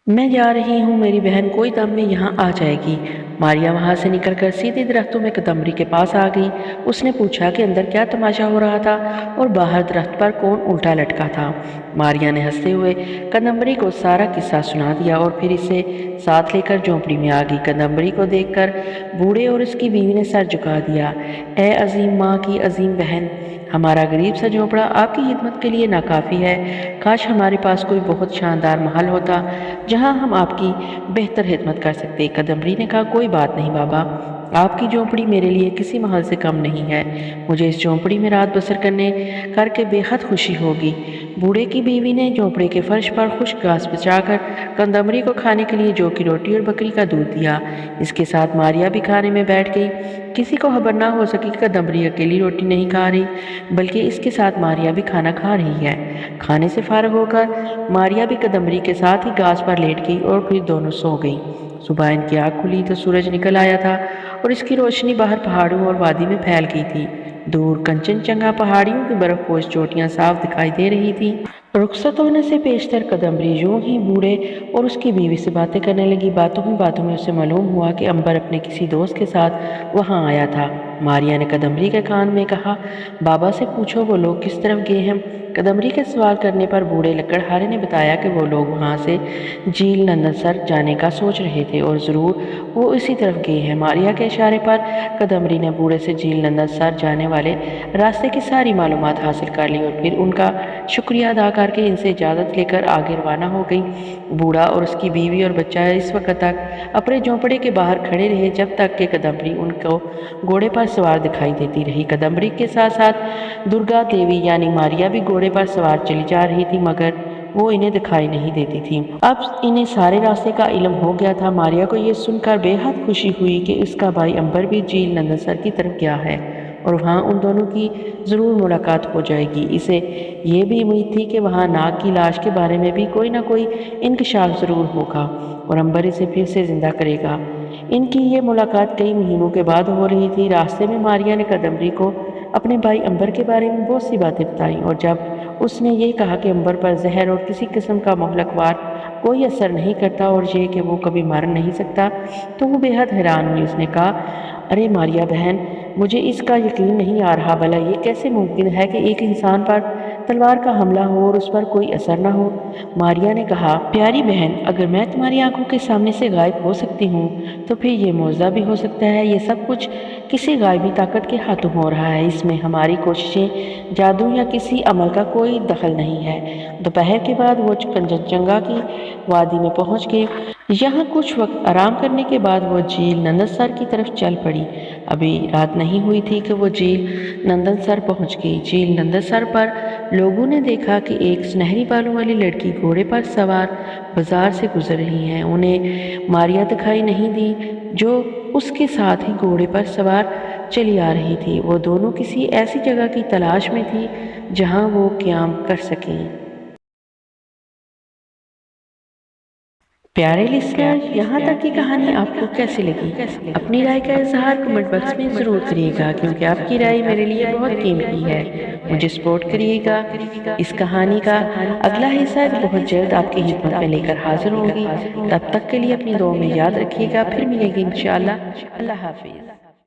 میں جا رہی ہوں، میری بہن کوئی دم میں یہاں آ جائے گی۔ ماریا وہاں سے نکل کر سیدھے درختوں میں کدمری کے پاس آ گئی۔ اس نے پوچھا کہ اندر کیا تماشا ہو رہا تھا اور باہر درخت پر کون الٹا لٹکا تھا۔ ماریا نے ہنستے ہوئے کدمری کو سارا قصہ سنا دیا اور پھر اسے ساتھ لے کر جھونپڑی میں آ گئی۔ کدمری کو دیکھ کر بوڑھے اور اس کی بیوی نے سر جھکا دیا۔ اے عظیم ماں کی عظیم بہن، ہمارا غریب سا جھونپڑا آپ کی خدمت کے لیے ناکافی ہے، کاش ہمارے پاس کوئی بہت شاندار محل ہوتا جہاں ہم آپ کی بہتر خدمت کر سکتے۔ کدمری نے کہا، کوئی بات نہیں بابا، آپ کی جھونپڑی میرے لیے کسی محل سے کم نہیں ہے، مجھے اس جھونپڑی میں رات بسر کر کے بے حد خوشی ہوگی۔ بوڑھے کی بیوی نے جھونپڑے کے فرش پر خشک گھاس بچھا کر کدمری کو کھانے کے لیے جو کی روٹی اور بکری کا دودھ دیا۔ اس کے ساتھ ماریا بھی کھانے میں بیٹھ گئی۔ کسی کو خبر نہ ہو سکی کہ کدمری اکیلی روٹی نہیں کھا رہی بلکہ اس کے ساتھ ماریا بھی کھانا کھا رہی ہے۔ کھانے سے فارغ ہو کر ماریا بھی کدمری کے ساتھ ہی گھاس پر لیٹ گئی اور پھر دونوں سو گئی۔ صبح ان کی آنکھ کھلی تو سورج نکل آیا تھا اور اس کی روشنی باہر پہاڑوں اور وادی میں پھیل گئی تھی۔ دور کنچن جنگا پہاڑیوں کی برف پوش چوٹیاں صاف دکھائی دے رہی تھیں۔ رخصت ہونے سے پیشتر کدمری یوں ہی بوڑھے اور اس کی بیوی سے باتیں کرنے لگی۔ باتوں میں اسے معلوم ہوا کہ امبر اپنے کسی دوست کے ساتھ وہاں آیا تھا۔ ماریا نے کدمری کے کان میں کہا، بابا سے پوچھو وہ لوگ کس طرف گئے ہیں، کدمری کے سوال کرنے پر بوڑھے لکڑہارے نے بتایا کہ وہ لوگ وہاں سے جھیل نندن جانے کا سوچ رہے تھے اور ضرور وہ اسی طرف گئے ہیں۔ ماریا کے اشارے پر کدمری نے بوڑھے سے جھیل نندن جانے والے راستے کی ساری معلومات حاصل کر لی اور پھر ان کا شکریہ ادا کر کے ان سے اجازت لے کر آگے روانہ ہو گئی۔ بوڑھا اور اس کی بیوی اور بچہ اس وقت تک اپنے جھونپڑے کے باہر کھڑے رہے جب تک کہ کدمری ان کو گھوڑے پر سوار دکھائی دیتی رہی۔ کدمری کے ساتھ ساتھ درگا دیوی یعنی ماریا بھی گھوڑے پر سوار چلی جا رہی تھی مگر وہ انہیں دکھائی نہیں دیتی تھی۔ اب انہیں سارے راستے کا علم ہو گیا تھا۔ ماریا کو یہ سن کر بے حد خوشی ہوئی کہ اس کا بھائی امبر بھی جھیل نندن کی طرف گیا ہے اور وہاں ان دونوں کی ضرور ملاقات ہو جائے گی۔ اسے یہ بھی امید تھی کہ وہاں ناگ کی لاش کے بارے میں بھی کوئی نہ کوئی انکشاف ضرور ہوگا اور امبر اسے پھر سے زندہ کرے گا۔ ان کی یہ ملاقات کئی مہینوں کے بعد ہو رہی تھی۔ راستے میں ماریا نے کدمری کو اپنے بھائی امبر کے بارے میں بہت سی باتیں بتائیں اور جب اس نے یہ کہا کہ امبر پر زہر اور کسی قسم کا مہلک وار کوئی اثر نہیں کرتا اور یہ کہ وہ کبھی مر نہیں سکتا تو وہ بے حد حیران ہوئی۔ اس نے کہا، ارے ماریا بہن، مجھے اس کا یقین نہیں آ رہا، بھلا یہ کیسے ممکن ہے کہ ایک انسان پر تلوار کا حملہ ہو اور اس پر کوئی اثر نہ ہو؟ ماریا نے کہا، پیاری بہن، اگر میں تمہاری آنکھوں کے سامنے سے غائب ہو سکتی ہوں تو پھر یہ معجزہ بھی ہو سکتا ہے۔ یہ سب کچھ کسی غائبی طاقت کے ہاتھوں ہو رہا ہے، اس میں ہماری کوششیں، جادو یا کسی عمل کا کوئی دخل نہیں ہے۔ دوپہر کے بعد وہ کنچنجنگا کی وادی میں پہنچ گئے۔ یہاں کچھ وقت آرام کرنے کے بعد وہ جھیل نندن کی طرف چل پڑی۔ ابھی رات نہیں ہوئی تھی کہ وہ جھیل نندن پہنچ گئی۔ جھیل نندن پر لوگوں نے دیکھا کہ ایک سنہری بالوں والی لڑکی گھوڑے پر سوار بازار سے گزر رہی ہے۔ انہیں ماریا دکھائی نہیں دی جو اس کے ساتھ ہی گھوڑے پر سوار چلی آ رہی تھی۔ وہ دونوں کسی ایسی جگہ کی تلاش میں تھی جہاں وہ قیام کر سکیں۔ پیارے لسنر، یہاں تک کی کہانی آپ کو کیسی لگی؟ اپنی رائے کا اظہار کمنٹ باکس میں ضرور کریے گا کیونکہ آپ کی رائے میرے لیے بہت قیمتی ہے۔ مجھے سپورٹ کریے گا۔ اس کہانی کا اگلا حصہ بہت جلد آپ کی خدمت میں لے کر حاضر ہوں گی۔ تب تک کے لیے اپنی دعاؤں میں یاد رکھیے گا۔ پھر ملیں گے انشاءاللہ۔ اللہ حافظ۔